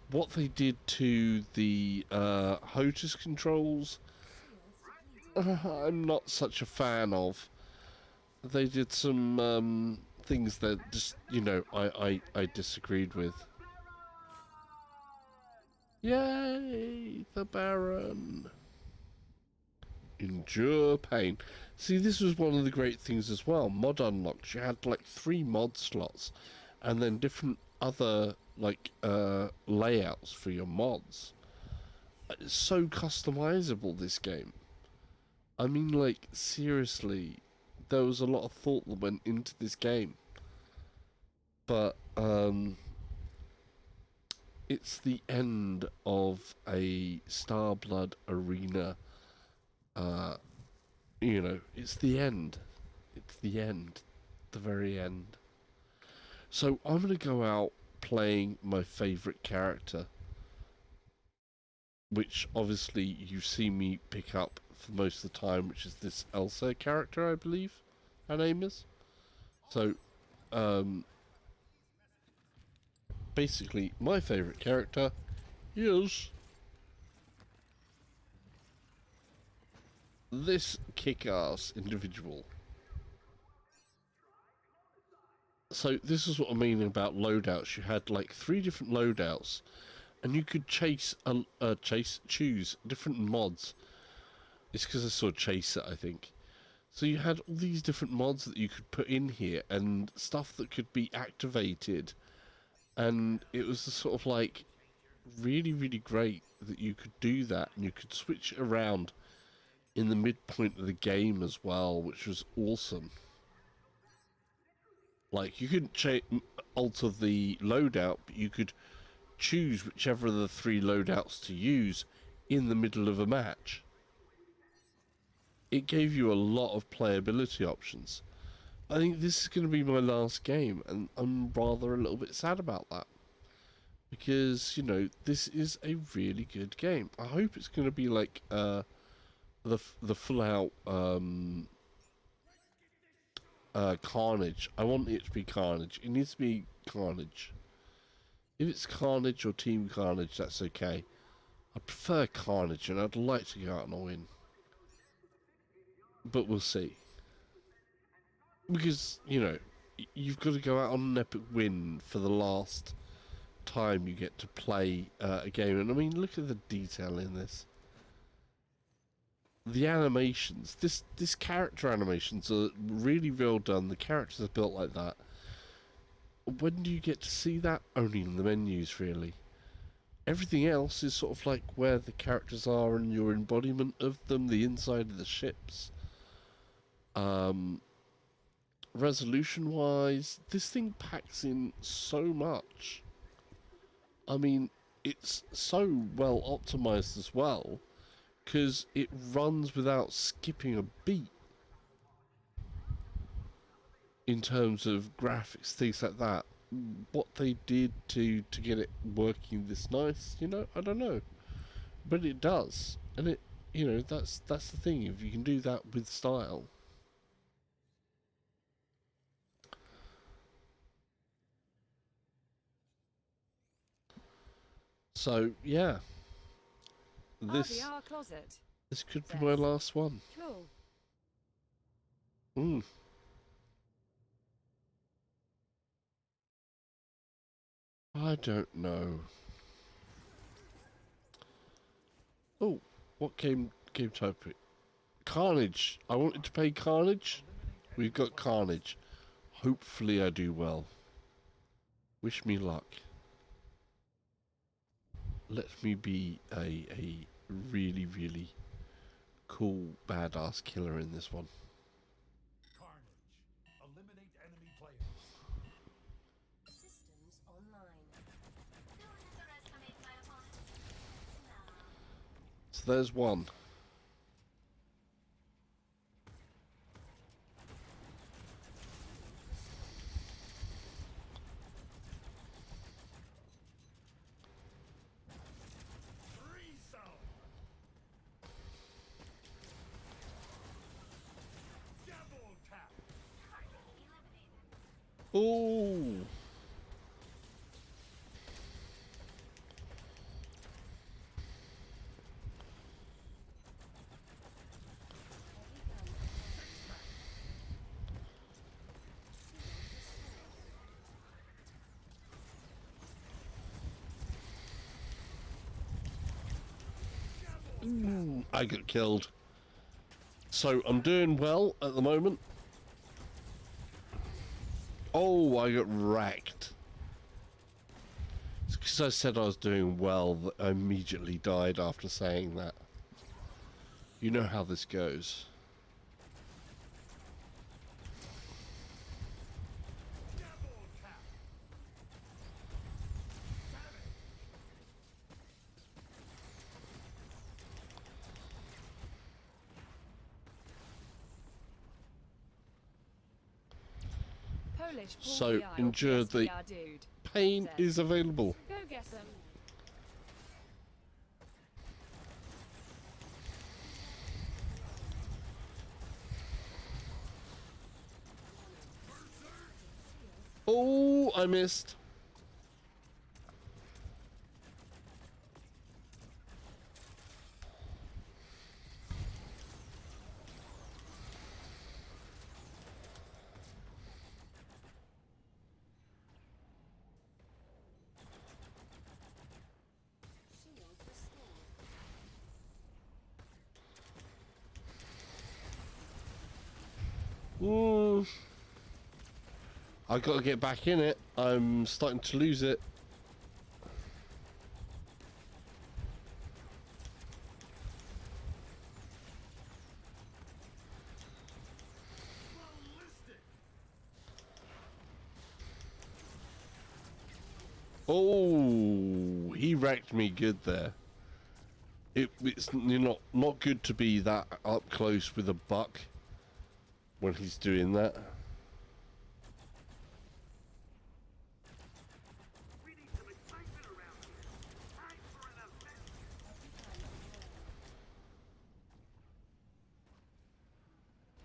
What they did to the HOTAS controls, I'm not such a fan of. They did some things that just, you know, I disagreed with. Yay, the Baron. Endure pain. See, this was one of the great things as well. Mod unlocks. You had like 3 mod slots, and then different other like layouts for your mods. It's so customizable, this game. I mean, like, seriously, there was a lot of thought that went into this game. But it's the end of a StarBlood Arena. You know, it's the end. It's the end. The very end. So I'm going to go out playing my favourite character, which obviously you see me pick up for most of the time, which is this Elsa character, I believe her name is. So, basically, my favourite character is this kick-ass individual. So this is what I mean about loadouts. You had like 3 different loadouts, and you could choose different mods. It's because I saw Chaser, I think. So you had all these different mods that you could put in here, and stuff that could be activated. And it was sort of like really, really great that you could do that, and you could switch it around in the midpoint of the game as well, which was awesome. Like, you couldn't alter the loadout, but you could choose whichever of the 3 loadouts to use in the middle of a match. It gave you a lot of playability options. I think this is going to be my last game, and I'm rather a little bit sad about that. Because, you know, this is a really good game. I hope it's going to be like the full-out Carnage. I want it to be Carnage. It needs to be Carnage. If it's Carnage or Team Carnage, that's okay. I prefer Carnage, and I'd like to go out and win. But we'll see. Because, you know, you've got to go out on an epic win for the last time you get to play a game. And I mean, look at the detail in this. The animations, this character animations are really well done. The characters are built like that. When do you get to see that? Only in the menus, really. Everything else is sort of like where the characters are and your embodiment of them, the inside of the ships. Resolution-wise, this thing packs in so much. I mean, it's so well optimized as well, because it runs without skipping a beat. In terms of graphics, things like that. What they did to get it working this nice, you know, I don't know. But it does. And it, you know, that's the thing. If you can do that with style. So, yeah. This RVR closet. this could be my last one. Cool. I don't know. Oh, what game type? Carnage. I wanted to play Carnage. We've got Carnage. Hopefully I do well. Wish me luck. Let me be a really, really cool, badass killer in this one. Carnage. Eliminate enemy players. Systems online. Don't underestimate my opponent. So there's one. Oh. Ooh, I got killed. So I'm doing well at the moment. Oh, I got wrecked. It's because I said I was doing well that I immediately died after saying that. You know how this goes. Polish Paul So, VI or endure the PSvr dude. pain Says, is available. Go get him. Oh, I missed. Shield restored. Ooh. I got to get back in it. I'm starting to lose it. Oh, he wrecked me good there. It's not good to be that up close with a buck when he's doing that.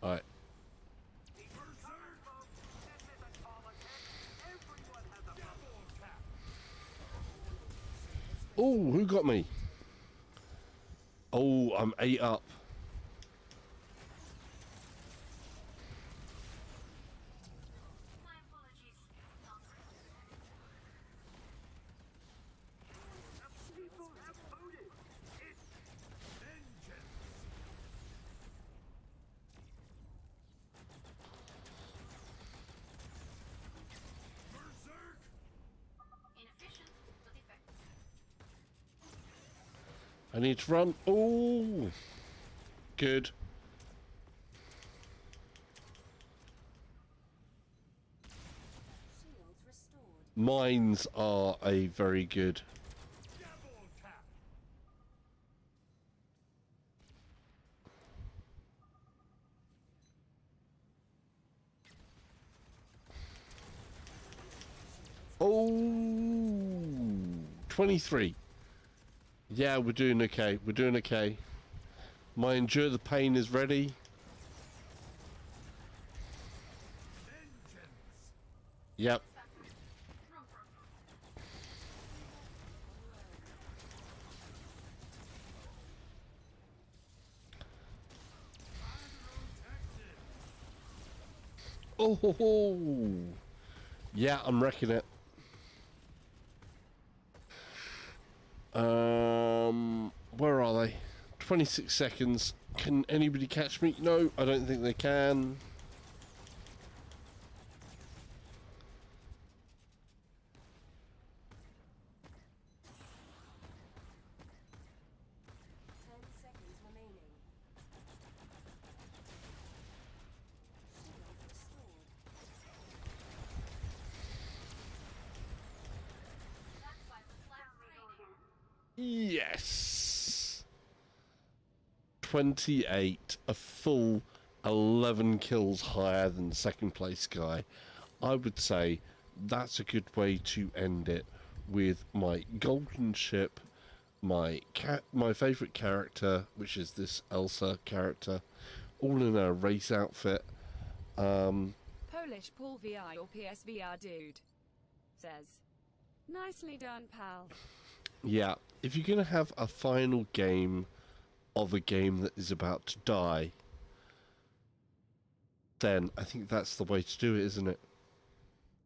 Alright. Oh, who got me? Oh, I'm 8 up. I need to run. Oh, good. Shields restored. Mines are a very good. Double tap. Oh, 23. Yeah, we're doing okay. We're doing okay. My Endure the Pain is ready. Vengeance. Yep. Oh, ho, ho. Yeah, I'm wrecking it. Where are they? 26 seconds. Can anybody catch me? No, I don't think they can. Seconds remaining. Shields restored. That's why the flag raining. Yes. 28. A full 11 kills higher than the second place guy. I would say that's a good way to end it with my golden ship, my favourite character, which is this Elsa character, all in a race outfit. Polish Paul VI or PSvr dude says, nicely done, pal. Yeah, if you're going to have a final game of a game that is about to die, then I think that's the way to do it, isn't it?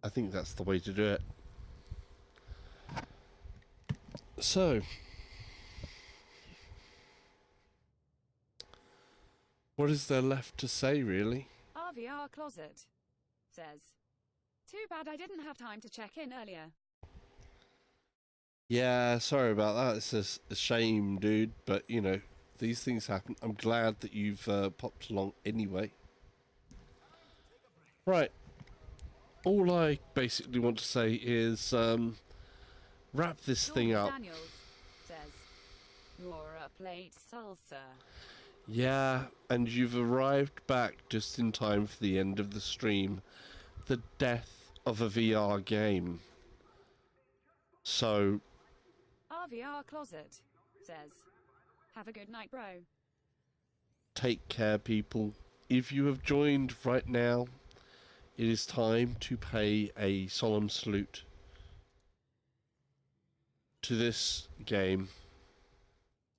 I think that's the way to do it. So, what is there left to say, really? RVR Closet says, too bad I didn't have time to check in earlier. Yeah, sorry about that. It's a shame, dude, but, you know, these things happen. I'm glad that you've popped along anyway. Right. All I basically want to say is wrap this thing George up. Daniels says, you're a plate salsa. Yeah, and you've arrived back just in time for the end of the stream. The death of a VR game. So, RVR Closet says, have a good night, bro. take care, people. If you have joined right now, it is time to pay a solemn salute to this game,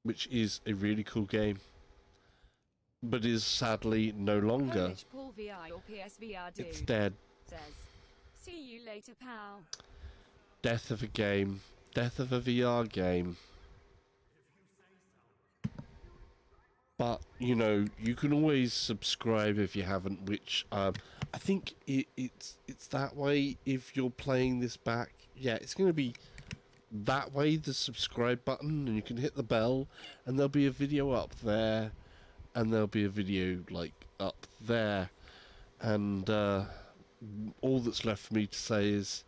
which is a really cool game, but is sadly no longer. Polish Paul VI or PSvr dude It's dead. says, see you later, pal. Death of a game. Death of a VR game. But, you know, you can always subscribe if you haven't, which I think it's that way if you're playing this back. Yeah, it's going to be that way, the subscribe button, and you can hit the bell, and there'll be a video up there, and there'll be a video, like, up there. And all that's left for me to say is...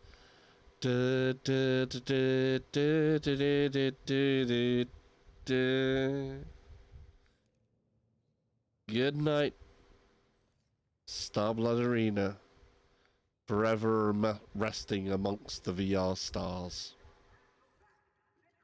Good night, StarBlood Arena, forever resting amongst the VR stars.